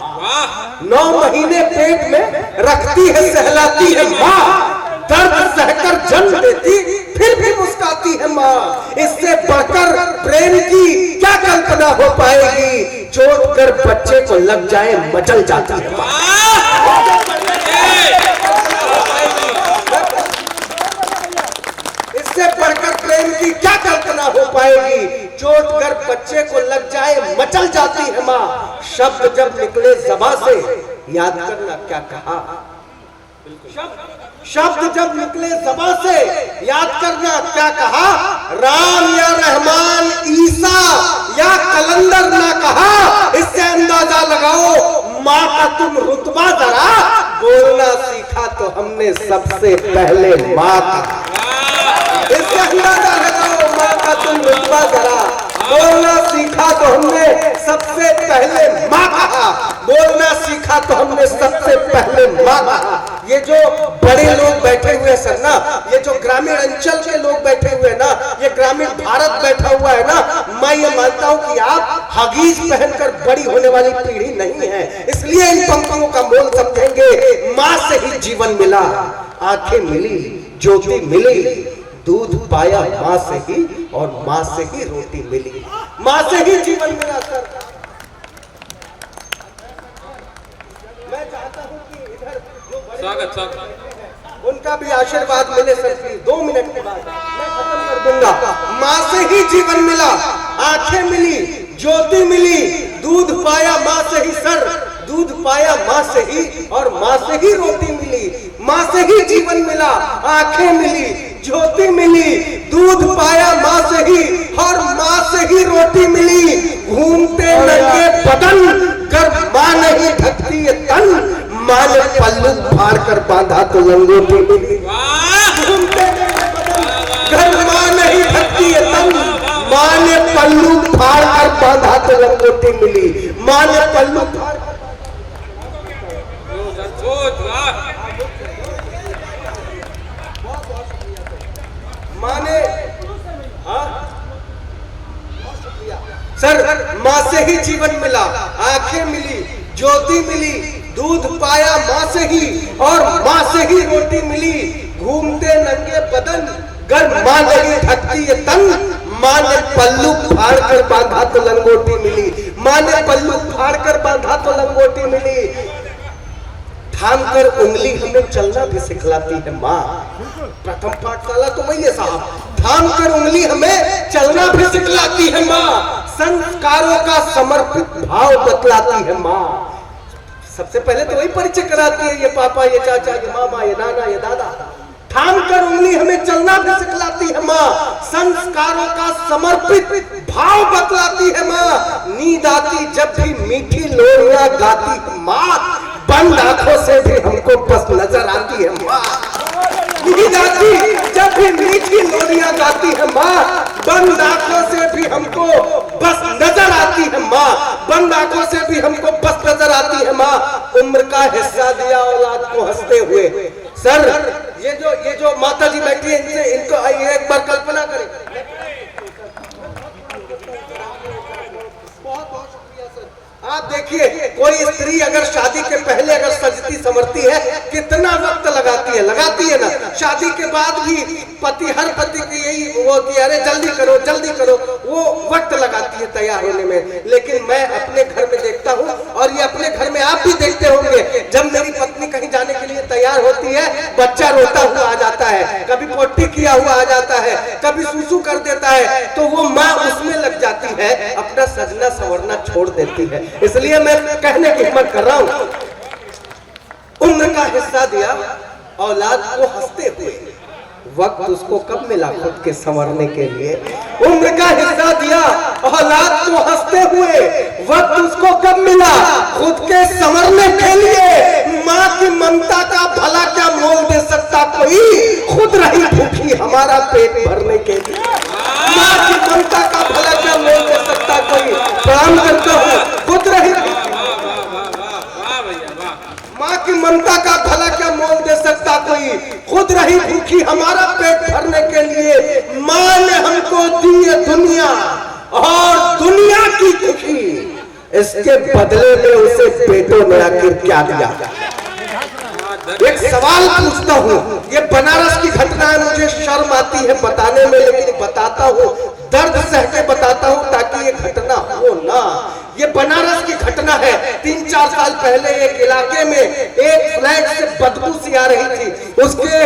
9 महीने पेट में रखती है, सहलाती है माँ। दर्द सहकर जन्म देती, फिर भी मुस्काती है माँ। इससे बढ़कर प्रेम की क्या कल्पना हो पाएगी? चोट कर बच्चे को लग जाए, मचल जाती है माँ। इससे बढ़कर प्रेम की क्या कल्पना हो पाएगी? चोट कर बच्चे को लग जाए, मचल जाती है माँ। शब्द जब निकले ज़बां से, याद करना क्या कहा। शब्द जब निकले ज़बां से, याद करना क्या कहा। राम या रहमान, ईसा या कलंदर ना कहा। इससे अंदाजा लगाओ माँ का तुम रुतबा जरा। बोलना सीखा तो हमने सबसे पहले माँ का। इससे अंदाजा लगाओ माँ का तुम रुतबा जरा। बोलना सीखा तो हमने सबसे पहले माँ कहा। बोलना सीखा तो हमने सबसे पहले माँ कहा। ये जो बड़े लोग बैठे हुए सर ना, ये जो ग्रामीण अंचल के लोग बैठे हुए ना, ये ग्रामीण भारत बैठा हुआ है ना, मैं ये मानता हूँ कि आप हगीज पहनकर बड़ी होने वाली पीढ़ी नहीं है। इसलिए इन पंक्तियों का मोल समझेंगे। माँ से ही जीवन मिला, आंखें मिली, ज्योति मिली, दूध पाया माँ से ही, और माँ से ही रोटी मिली। माँ से ही जीवन मिला सर। मैं चाहता हूँ कि इधर जो स्वागत उनका भी आशीर्वाद मिले सर। 2 मिनट के बाद मैं खत्म कर दूंगा। माँ से ही जीवन मिला, आंखें मिली, ज्योति मिली, दूध पाया माँ से ही सर। दूध पाया माँ से ही, और माँ से ही रोटी मिली। माँ से ही जीवन मिला, आंखें मिली, ज्योति मिली, दूध पाया माँ से ही, और माँ से ही रोटी मिली। घूमते नंगे बदन, कर माँ नहीं ढकती ये तन। माँ ने पल्लू फाड़ कर बांधा तो लंगोटी मिली। घूमते नंगे बदन, कर माँ नहीं ढकती ये तन। माँ ने पल्लू फाड़ कर बांधा तो लंगोटी मिली। माँ ने पल्लू फाड़ माने सर। माँ से ही जीवन मिला, आंखें मिली, ज्योति मिली, दूध पाया माँ से ही, और माँ से ही रोटी मिली। घूमते नंगे बदन, गर माँ नहीं ढकती ये तन। माँ ने पल्लू फाड़ कर बांधा तो लंगोटी मिली। माँ ने पल्लू फाड़ कर बांधा तो लंगोटी मिली। थाम कर उंगली हमें चलना भी सिखलाती है माँ। प्रथम पाठशाला तो वही है साहब। थाम कर उंगली हमें चलना भी सिखलाती है माँ। संस्कारों का समर्पित भाव बतलाती है माँ। सबसे पहले तो वही परिचय कराती है, ये पापा, ये चाचा, ये मामा, ये नाना, ये दादा। थाम कर उंगली हमें चलना भी सिखलाती है माँ। संस्कारों का समर्पित भाव बतलाती है माँ। नींद आती जब भी मीठी लोरियां गाती है माँ। बंद आंखों से भी हमको बस नजर आती है माँ। नींद आती जब भी मीठी लोरियां गाती है माँ। बंद आंखों से भी हमको बस नजर आती है माँ। बंद आंखों से भी हमको बस नजर आती है माँ। उम्र का हिस्सा दिया औलाद को हंसते हुए। सर ये जो माता जी बैठी है, इनसे इनको एक बार कल्पना करें। बहुत बहुत शुक्रिया सर। आप देखिए, कोई स्त्री अगर शादी के पहले अगर सजती संवरती है, कितना वक्त लगाती है ना। शादी के बाद भी हर पति की यही वो कि अरे जल्दी करो, वो वक्त लगाती है तैयार होने में। लेकिन मैं अपने घर में देखता हूँ, और ये अपने घर में आप भी देखते होंगे, जब मेरी पत्नी कहीं जाने के लिए तैयार होती है, बच्चा रोता हुआ आ जाता है, कभी पोटी किया हुआ आ जाता है, कभी सूसू कर देता है, तो वो माँ उसमें लग जाती है, अपना सजना संवरना छोड़ देती है। इसलिए मैं कहने की हिम्मत कर रहा हूं, उम्र का हिस्सा दिया औलाद को हंसते हुए। वक्त उसको कब मिला खुद के संवरने के लिए? उम्र का हिस्सा दिया औलाद को हंसते हुए। वक्त उसको कब मिला खुद के संवरने के लिए? माँ की ममता का भला क्या मोल दे सकता कोई? खुद रही भूखी हमारा पेट भरने के लिए। माँ की ममता का भला क्या मोल दे सकता कोई? प्रणाम करता हूँ। खुद रही माँ की ममता का भला क्या मोल दे सकता कोई, खुद रही भूखी हमारा पेट भरने के लिए। माँ ने हमको दी है दुनिया और दुनिया की खुशी, इसके बदले में उसे बेटों ने आखिर क्या दिया। एक सवाल पूछता हूँ, ये बनारस की घटना है, मुझे शर्म आती है बताने में, लेकिन बताता हूँ, दर्द सह के बताता हूँ ताकि ये घटना हो ना। ये बनारस की घटना है। 3-4 साल पहले एक इलाके में एक फ्लैट से बदबू सी आ रही थी। उसके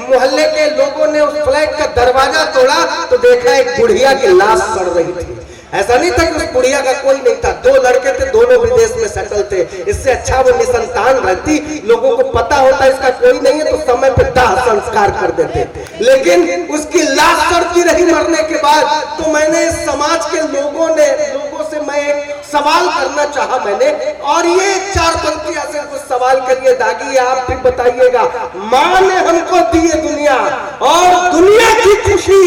मोहल्ले के लोगों ने उस फ्लैट का दरवाजा तोड़ा तो देखा एक बुढ़िया की लाश सड़ रही थी। ऐसा नहीं था कि उस बुढ़िया का कोई नहीं था, 2 लड़के थे, दोनों विदेश में सेटल थे। इससे अच्छा वो निसंतान रहती, लोगों को पता होता इसका कोई नहीं है तो समय पे दाह संस्कार कर देते। लेकिन उसकी लाश सड़ती रही मरने के बाद। तो मैंने समाज के लोगों से मैं एक सवाल करना चाहा मैंने, और ये 4 पंक्तियां से कुछ सवाल करिए दागी, आप भी बताइएगा। माँ ने हमको दी है दुनिया और दुनिया की खुशी,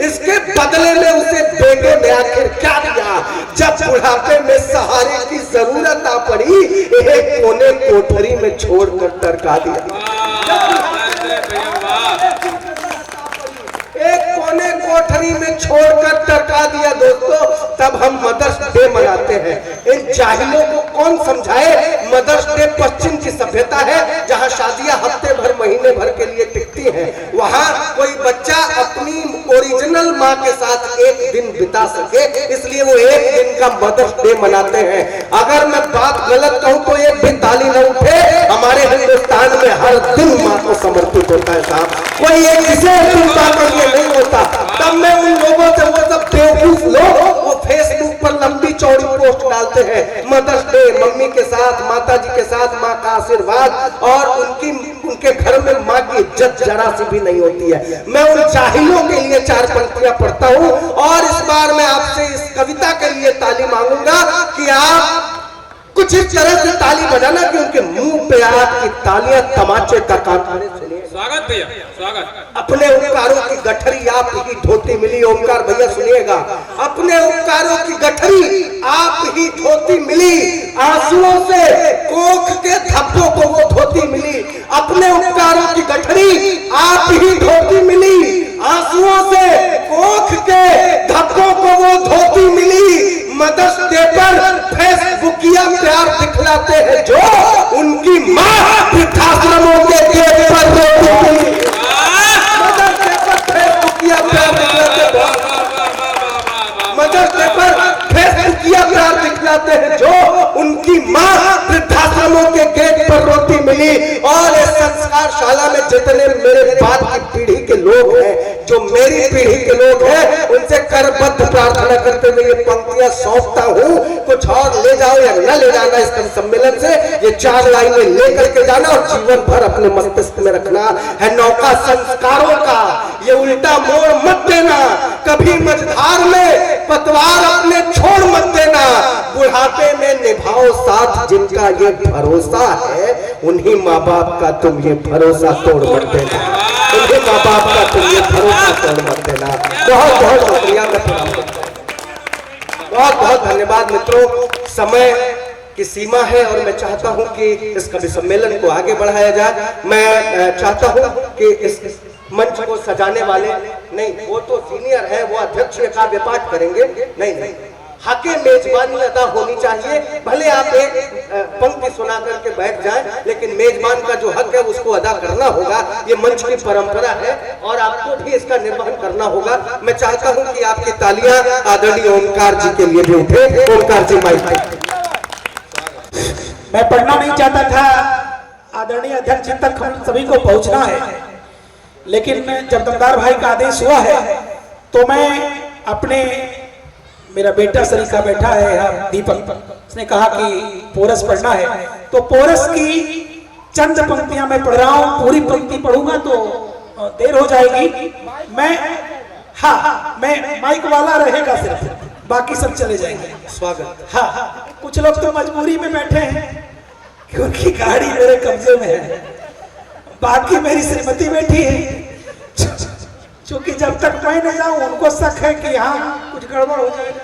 इसके बदले में उसे बेटे ने आखिर क्या दिया। जब बुढ़ापे में सहारे की जरूरत आ पड़ी, एक कोने कोठरी में छोड़कर टरका दिया। एक कोने कोठरी में छोड़कर टरका दिया। दोस्तों, तब हम मदर्स डे मनाते हैं। इन जाहिलों को कौन समझाए, मदर्स डे पश्चिम की सभ्यता है, जहां शादियां हफ्ते भर महीने भर के लिए टिकती हैं। वहां कोई बच्चा अपनी ओरिजिनल माँ के साथ एक दिन बिता सके, इसलिए वो एक दिन का मदर्स डे मनाते हैं। अगर मैं बात गलत कहूँ तो एक भी ताली न उठे। हमारे हिंदुस्तान में हर दिन माँ को समर्पित होता है साहब, कोई एक विशेष चिंता के लिए नहीं होता। तब मैं उन लोगों से, वो सब बेवकूफ लोग वो फेसबुक पर लंबी चौड़ी पोस्ट डालते हैं, मदर्स डे, मम्मी के साथ, माता जी के साथ माँ का आशीर्वाद, और उनके घर में माँ की इज्जत जरा सी भी नहीं होती है। मैं उन जाहिलों के लिए 4 पंक्तियां पढ़ता हूँ, और इस बार मैं आपसे इस कविता के लिए ताली मांगूंगा कि आप कुछ इस तरह से ताली बजाना कि उनके मुंह पे आपकी तालियां तमाचे का काम। स्वागत भैया, स्वागत। अपने उपकारों की गठरी आप ही धोती मिली। ओमकार भैया सुनिएगा, अपने उपकारों की गठरी आप ही धोती मिली, आंसुओं से कोख के धब्बों को वो धोती मिली। अपने उपकारों की गठरी आप ही धोती मिली, आंसुओं से कोख के धब्बों को वो धोती मिली। मदर्स डे पर फेसबुकिया प्यार दिखलाते हैं जो उनकी माँ वृद्धाश्रमों के गेट पर रोती मिली। मदर्स डे पर फेसबुकिया प्यार दिखलाते हैं, मदर्स डे पर फेसबुकिया प्यार दिखलाते हैं जो उनकी माँ वृद्धाश्रमों के गेट पर रोती मिली। और इस संस्कार शाला में जितने मेरे बाद की पीढ़ी के लोग हैं, जो मेरी पीढ़ी के लोग हैं, उनसे करबद्ध प्रार्थना करते हुए ये पंक्तियां सौंपता हूँ। कुछ और ले जाओ या न ले जाना इस सम्मेलन से, ये 4 लाइनें लेकर के जाना और जीवन भर अपने मस्तिष्क में रखना है। नौका संस्कारों का ये उल्टा मोड़ मत देना, कभी मझधार में पतवार अपने छोड़ मत देना। बुढ़ापे में निभाओ साथ जिनका ये भरोसा है, उन्हीं माँ बाप का तुम ये भरोसा तोड़ मत देना, उन्हीं माँ बाप का तुम ये भरोसा तोड़ मत देना। बहुत बहुत शुक्रिया, बहुत बहुत धन्यवाद मित्रों। समय की सीमा है और मैं चाहता हूं कि इस कवि सम्मेलन को आगे बढ़ाया जाए। मैं चाहता हूं कि इस मंच को सजाने वाले, नहीं वो तो सीनियर है, वो अध्यक्ष काव्य पाठ करेंगे, नहीं, हके मेजबानी अदा होनी चाहिए। भले आप एक पंक्ति सुना करके बैठ जाएं, लेकिन मेजबान का जो हक है उसको अदा करना होगा। ये मंच की परंपरा है और आपको भी इसका निर्वहन करना होगा। मैं चाहता हूं कि आपकी तालियां आदरणीय ओमकार जी के लिए भी उठे। ओमकार जी माइक। मैं पढ़ना नहीं चाहता था, आदरणीय अध्यक्ष जी तक हम सभी को पहुंचना है, लेकिन जब दमदार भाई का आदेश हुआ है तो मैं अपने, मेरा बेटा सरीखा बैठा है यहाँ दीपक, उसने कहा कि पोरस पढ़ना है, तो पोरस की चंद पंक्तियां मैं पढ़ रहा हूँ। पूरी पंक्ति पढ़ूंगा तो देर हो जाएगी। मैं माइक वाला रहेगा सिर्फ, बाकी सब चले जाएंगे। स्वागत। कुछ लोग तो मजबूरी में बैठे हैं क्योंकि गाड़ी मेरे कब्जे में है, बाकी मेरी श्रीमती बैठी है। क्योंकि जब तक मैं नहीं जाऊं उनको शक है कि यहाँ कुछ गड़बड़ हो जाएगा।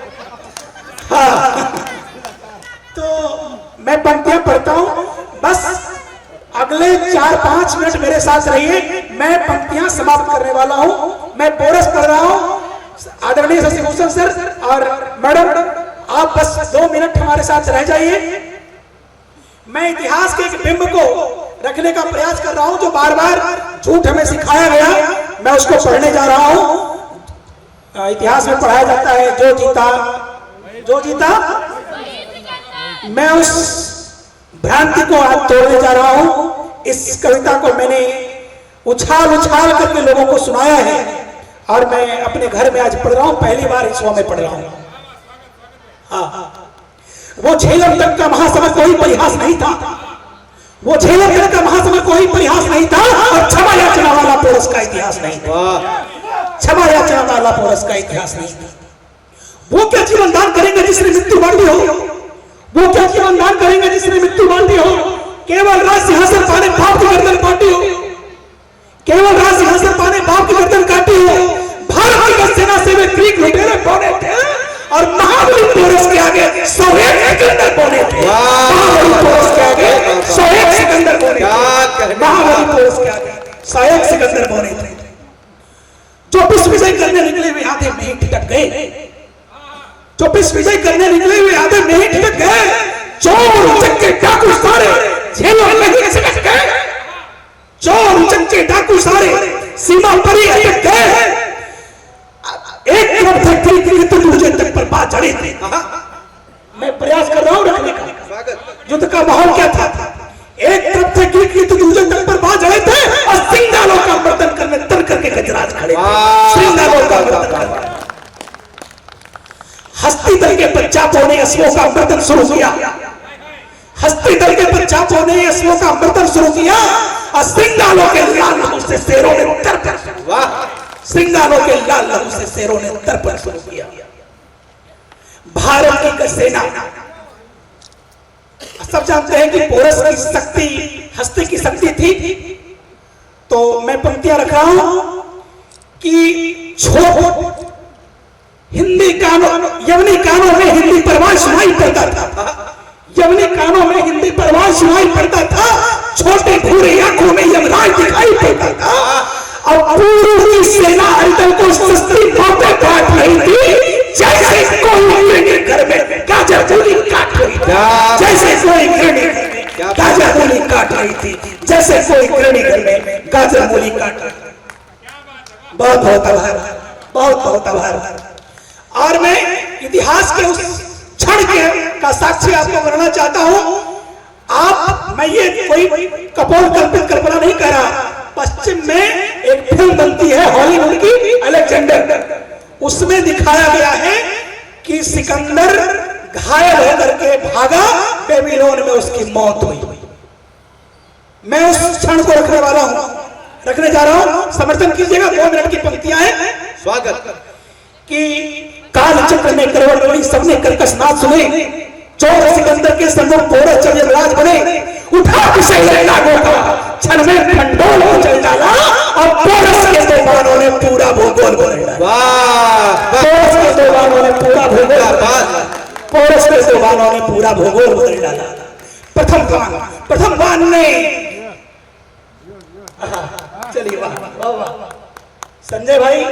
तो मैं पंक्तियां पढ़ता हूं, बस अगले 4-5 मिनट मेरे साथ रहिए। मैं पंक्तियां समाप्त करने वाला हूं। मैं कोरस पढ़ रहा हूं। आदरणीय शशिभूषण सर और मैडम, आप बस 2 मिनट हमारे साथ रह जाइए। मैं इतिहास के एक बिंब को रखने का प्रयास कर रहा हूं, जो बार बार झूठ हमें सिखाया गया, मैं उसको पढ़ने जा रहा हूं। इतिहास में पढ़ाया जाता है जो जीता। मैं उस भ्रांति को आज तोड़ने जा रहा हूं। इस कविता को मैंने उछाल करके लोगों को सुनाया है और मैं अपने घर में आज पढ़ रहा हूं। पहली बार इस में पढ़ रहा हूं। हाँ, वो झेलम तक का महासमर कोई परिहास नहीं था। वो झेलम तक का महासमर कोई परिहास नहीं था और क्षमा याचना वाला पोरस का इतिहास नहीं था। क्षमा याचना वाला पोरस का इतिहास नहीं था। वो क्या जीवन दान करेंगे जिसने मृत्यु बांटी हो? वो क्या जीवन दान करेंगे जिसने मृत्यु बांटी हो? केवल राज सिंहासन पाने बाप की गर्दन काटी हो। केवल राज सिंहासन पाने बाप की गर्दन काटी हो। भारत की सेना से वे ग्रीक लुटेरे बने थे और महाबली पोरस के आगे 101 सिकंदर बने थे। महाबली पोरस के आगे 101 सिकंदर बने थे। महाबली पोरस के आगे 101 सिकंदर बने थे। जो विश्व विजय करने निकले हुए आधे में ही ठिठक गए। जो विश्व विजय करने निकले हुए आधे में ही ठिठक गए। चोर चक्के डाकू सारे झेलों में ही सिकट गए। चोर चक्के डाकू सारे सीमा पर ही अटक गए। एक तरफ से क्रीक तो दूसरे तक पर बात चढ़ी थी। मैं प्रयास कर रहा हूं रखने का। युद्ध का माहौल क्या था? एक तरफ से क्रीक तो दूसरे तक पर बात चढ़े थे और सिंगालों का मर्दन करने तर करके गजराज खड़े थे। सिंगालों का मर्दन करने हस्ती दल के बच्चापों ने अश्वों का मर्दन शुरू किया। हस्ती दल के बच्चापों ने अश्वों का मर्दन शुरू किया और सिंगालों के लाल लहू से शेरों ने सिंगालों के लाल लहू से शेरों ने तर्पण शुरू किया। भारत की सेना, सब जानते हैं कि पोरस की शक्ति हस्ती की शक्ति थी। तो मैं पंक्तियां रख रहा हूं कि छोट हिंदी कानों यवनी कानों में हिंदी परवान सुनाई पड़ता था। यवनी कानों में हिंदी परवान सुनाई पड़ता था। छोटे भूरे आंखों में यमराज दिखाई पड़ता था। और पूरी सेना अरिदल को सस्ती बातें बांट रही थी, जैसे कोई घर में गाजर मूली काट रही थी। जैसे कोई गृहिणी गाजर मूली काट रही थी। जैसे कोई गृहिणी घर में गाजर मूली काट रही थी। बहुत आभार, बहुत आभार। और मैं इतिहास के उस क्षण का साक्षी आपको बनाना चाहता हूं। मैं ये कोई कपोल कल्पित कल्पना नहीं कर रहा। पश्चिम में एक फिल्म बनती है हॉलीवुड की, अलेक्जेंडर। उसमें दिखाया गया है कि सिकंदर घायल होकर के भागा, बेबीलोन में उसकी मौत हुई। मैं उस क्षण को रखने जा रहा हूं। समर्थन कीजिएगा। 2 मिनट की पंक्तियां हैं। स्वागत कि काल चक्र में करवट बनी, सबने कर्कश नाद सुने। चोर सिकंदर के सम्मुख पोरस जब यमराज बने, उठा विषय लागों का क्षण में खंडोल को चल डाला और पोरस के तूफानों ने पूरा भूगोल बदल डाला। पोरस के तूफानों ने पूरा भूगोल बदल डाला। प्रथम बाण ने चलिए वाह। संजय भाई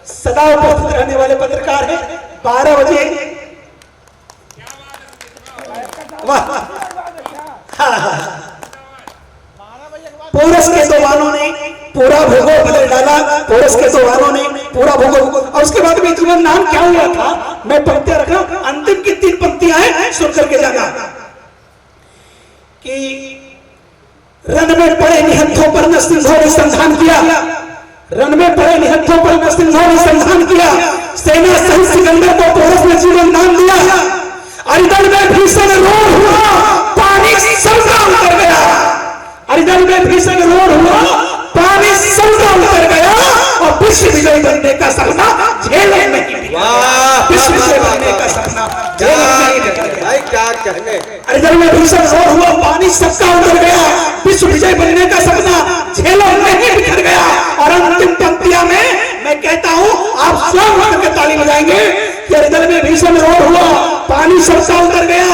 सदा उपस्थित रहने वाले पत्रकार हैं। 12 बजे वाह। पोरस के तूफानों ने पूरा भूगोल बदल डाला। पोरस के तूफानों ने पूरा भूगोल। और उसके बाद में जीवन नाम क्या हुआ था, मैं पंक्तियां रख रहा हूं। अंतिम की 3 पंक्तियां हैं, सुन करके जाना कि रण में पड़े निहत्थों पर नरसिंहों ने संधान किया। रण में पड़े निहत्थों पर नरसिंहों ने संधान किया। सेना सहित सिकंदर को पोरस ने जीवन नाम दिया। अरिदल में भीषण रोड़ हुआ, पानी समुद्र उतर गया। अरिदल में भीषण रोड़ हुआ, पानी समुद्र उतर गया और विश्व विजय बनने का सपना झेलने में विश्व विजय बनने का सपना भाई क्या कहने। अरिदल में भीषण रोड़ हुआ, पानी सबका उतर गया। विश्व विजय बनने का सपना झेलने में बिखर गया। और अंतिम पंक्तियां में मैं कहता हूं, आप स्वयं होकर ताली बजाएंगे कि अरिदल में भीषण रोड़ हुआ, पानी सबका उतर गया।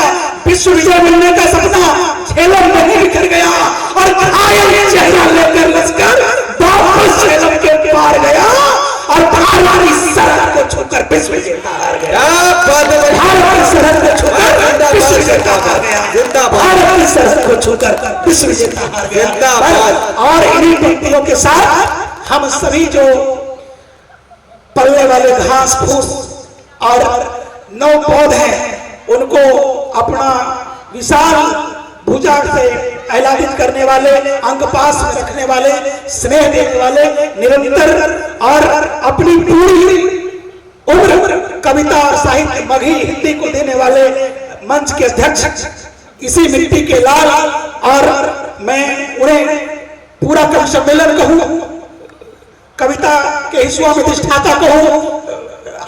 विश्व विजय मिलने का सपना झेलम में बिखर गया और घायल चेहरा लेकर लश्कर वापस झेलम के पार गया और भारत की सरहद को छूकर विश्व विजेता हार गया। भारत की सरहद को छूकर विश्व विजेता हार गया। भारत की सरहद को छूकर विश्व विजेता हार गया। और इन्हीं पंक्तियों के साथ हम सभी जो पलने वाले घास फूस और नौ पौध हैं उनको अपना विशाल भुजा से आह्लादित करने वाले, अंग पास में रखने वाले, स्नेह देने वाले, निरंतर और अपनी पूरी उम्र कविता और साहित्य मगही हिंदी को देने वाले मंच के अध्यक्ष इसी मिट्टी के लाल, और मैं उन्हें पूरा कवि सम्मेलन कहूं, कविता के हिस्सों में अधिष्ठाता कहूं,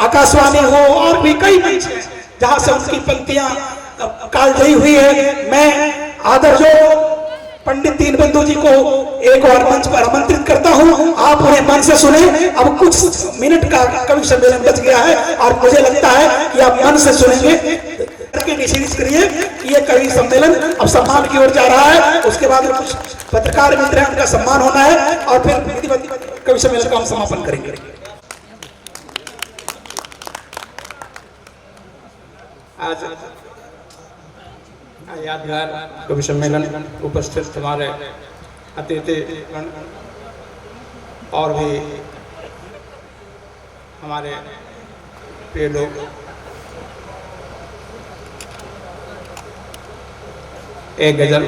आकाशवाणी हो और भी कई मंच हैं जहां से उनकी पंक्तियां कालजयी हुई है। मैं आदर्शो पंडित दीनबंधु जी को एक और मंच पर आमंत्रित करता हूं, आप उन्हें मन से सुने। अब कुछ मिनट का कवि सम्मेलन बच गया है और मुझे लगता है कि आप मन से सुनेंगे। करके निश्चित करिए कि ये कवि सम्मेलन अब सम्मान की ओर जा रहा है। उसके बाद में कुछ पत्रकार मित्र हैं, उनका सम्मान होना है और फिर विधिवत कवि सम्मेलन का हम समापन करेंगे। आज यादगार कवि सम्मेलन उपस्थित हमारे अतिथि और भी हमारे प्रिय लोग, एक गजल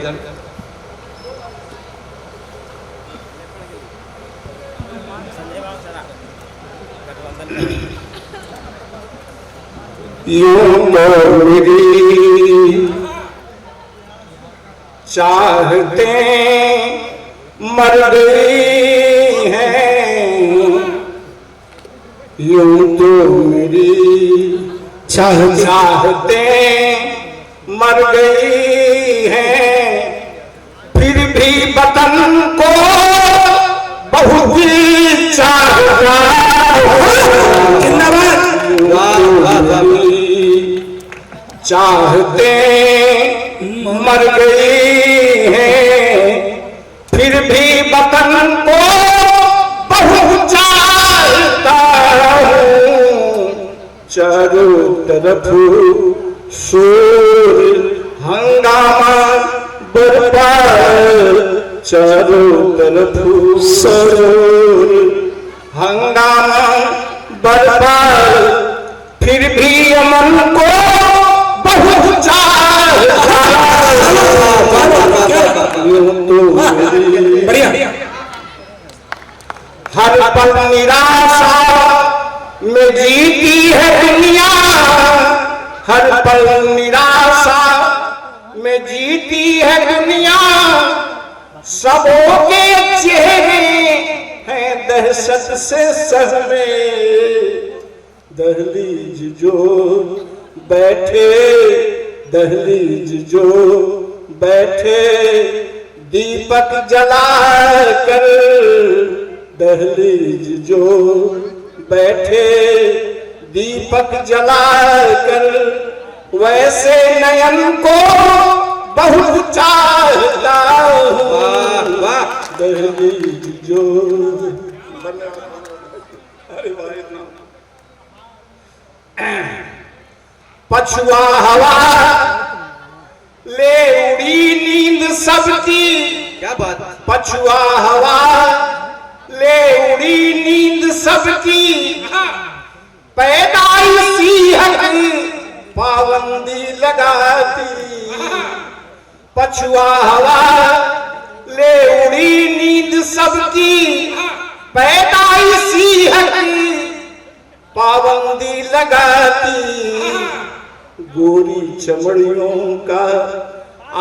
यूं तो मेरी चाहते मर गई हैं, यूं तो मेरी चाहते मर गई हैं, फिर भी वतन को बहुत चाहता चाहते मर गई हैं, फिर भी वतन को बहुत चाहता हूँ। चारों तरफ शोर हंगामा बर्बाद, चारों तरफ शोर हंगामा बर्बाद, फिर भी अमन को बहुत चाहता हर पल निराशा में जीती है दुनिया, हर पल निराशा में जीती है दुनिया, सबों के चेहरे हैं दहशत से सहमे, दहलीज जो बैठे, दहलीज जो बैठे दीपक जलाकर, दहलीज जो बैठे दीपक जलाकर, वैसे नयन को बहुत चाहता हूँ। दहलीज जो पछुआ हवा ले उड़ी नींद सबकी, क्या बात, पछुआ हवा ले उड़ी नींद सबकी, पैदाइशी हक पाबंदी लगाती, पछुआ हवा ले उड़ी नींद सबकी, पैदाइशी हक पाबंदी लगाती, गोरी चमड़ियों का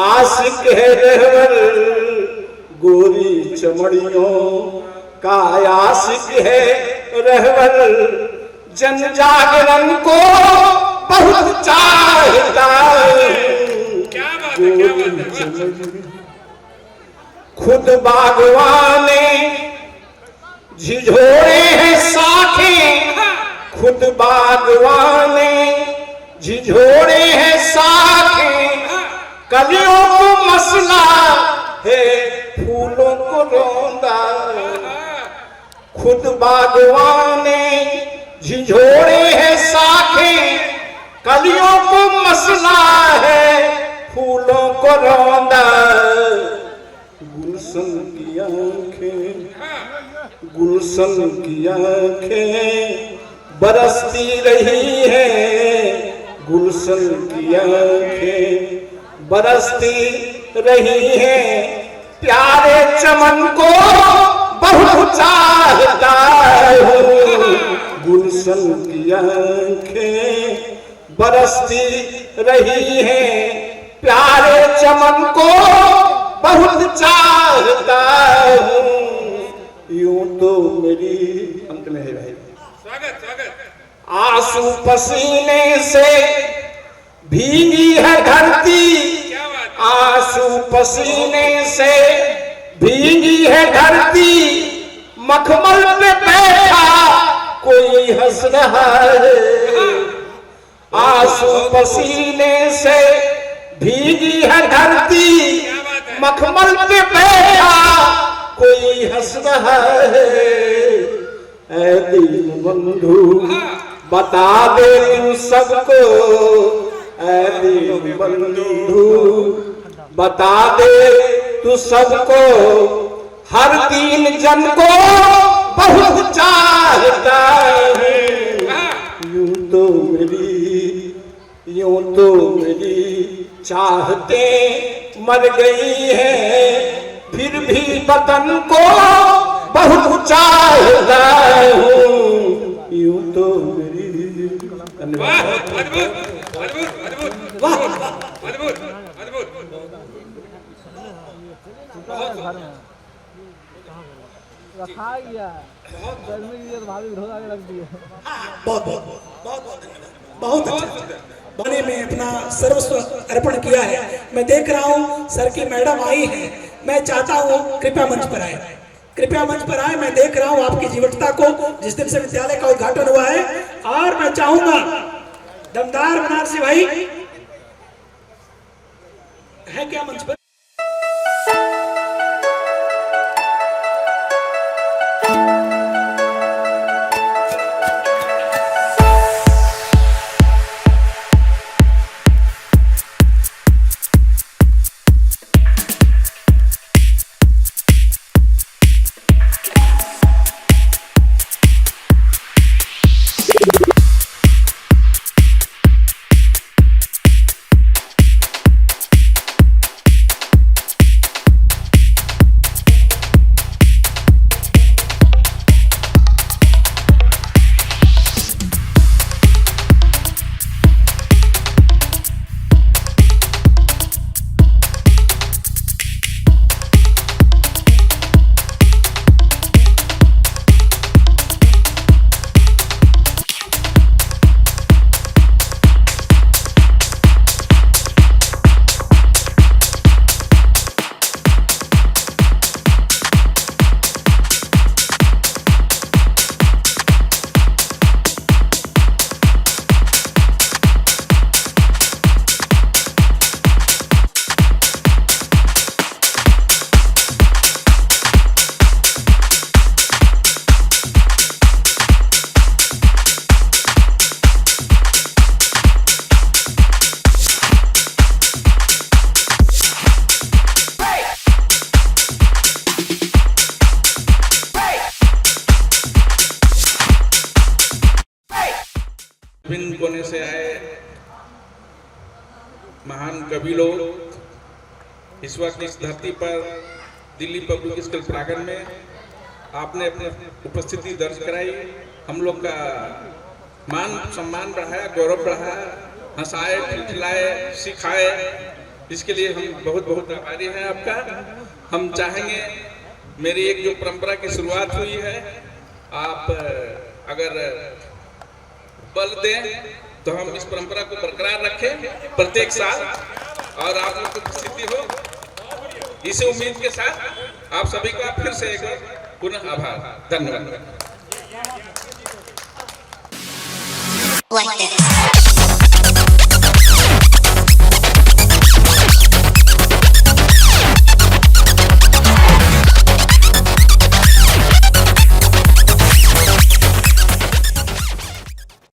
आशिक है रहबर, गोरी चमड़ियों का आशिक है रहबर, जन जागरण को बहुत चाहता खुद बागवाने झिझोरे हैं साखें, खुद बागवाने झिझोरे हैं साखें, कलियों को मसला है फूलों को रोंदा, खुद बागवाने झिझोड़े है साखे, कलियों को मसला है फूलों को रोंदा। गुलशन की आंखें, गुलशन की आंखें बरसती रही है, गुलशन की आंखें बरसती रही है, प्यारे चमन को बहुत चाहता हूँ। गुलशन की आंखें बरसती रही है, प्यारे चमन को बहुत चाहता हूँ। यूं तो मेरी अंत में है भाई, आंसू पसीने से भीगी है धरती, आंसू पसीने से भीगी है धरती, मखमल पे बैठा कोई हंस रहा है। आंसू पसीने से भीगी है धरती, मखमल पे बैठा कोई हंस रहा है। ऐ दीन बंधु बता दे तू सबको, ऐ दीन बंधु बता दे तू सबको, हर दीन जन को बहुत चाहता है। यूं तो मेरी चाहते मर गई है, फिर भी वतन को बहुत चाहता हूँ। यूं तो मेरी रखा गया गर्मी की भाभी ढोला के रख दिए। बहुत बहुत बहुत बहुत धन्यवाद, बहुत अच्छा। बने में अपना सर्वस्व अर्पण किया है। मैं देख रहा हूँ सर की मैडम आई हैं, मैं चाहता हूँ कृपया मंच पर आए, कृपया मंच पर आए। मैं देख रहा हूँ आपकी जीवटता को, जिस दिन से विद्यालय का उद्घाटन हुआ है, और मैं चाहूंगा दमदार बनारसी भाई है क्या मंच पर? विभिन्न कोने से आए महान कवि लोग इस वक्त इस धरती पर दिल्ली पब्लिक स्कूल प्रांगण में आपने अपनी उपस्थिति दर्ज कराई, हम लोग का मान सम्मान बढ़ाया, गौरव बढ़ाया, हंसाए, खिलाए, सिखाए, इसके लिए हम बहुत बहुत आभारी हैं आपका। हम चाहेंगे मेरी एक जो परंपरा की शुरुआत हुई है, आप अगर बल दें तो हम इस परंपरा को बरकरार रखें प्रत्येक साल, और आप लोग की उपस्थिति हो इसी उम्मीद के साथ आप सभी का फिर से एक बार पुनः आभार, धन्यवाद।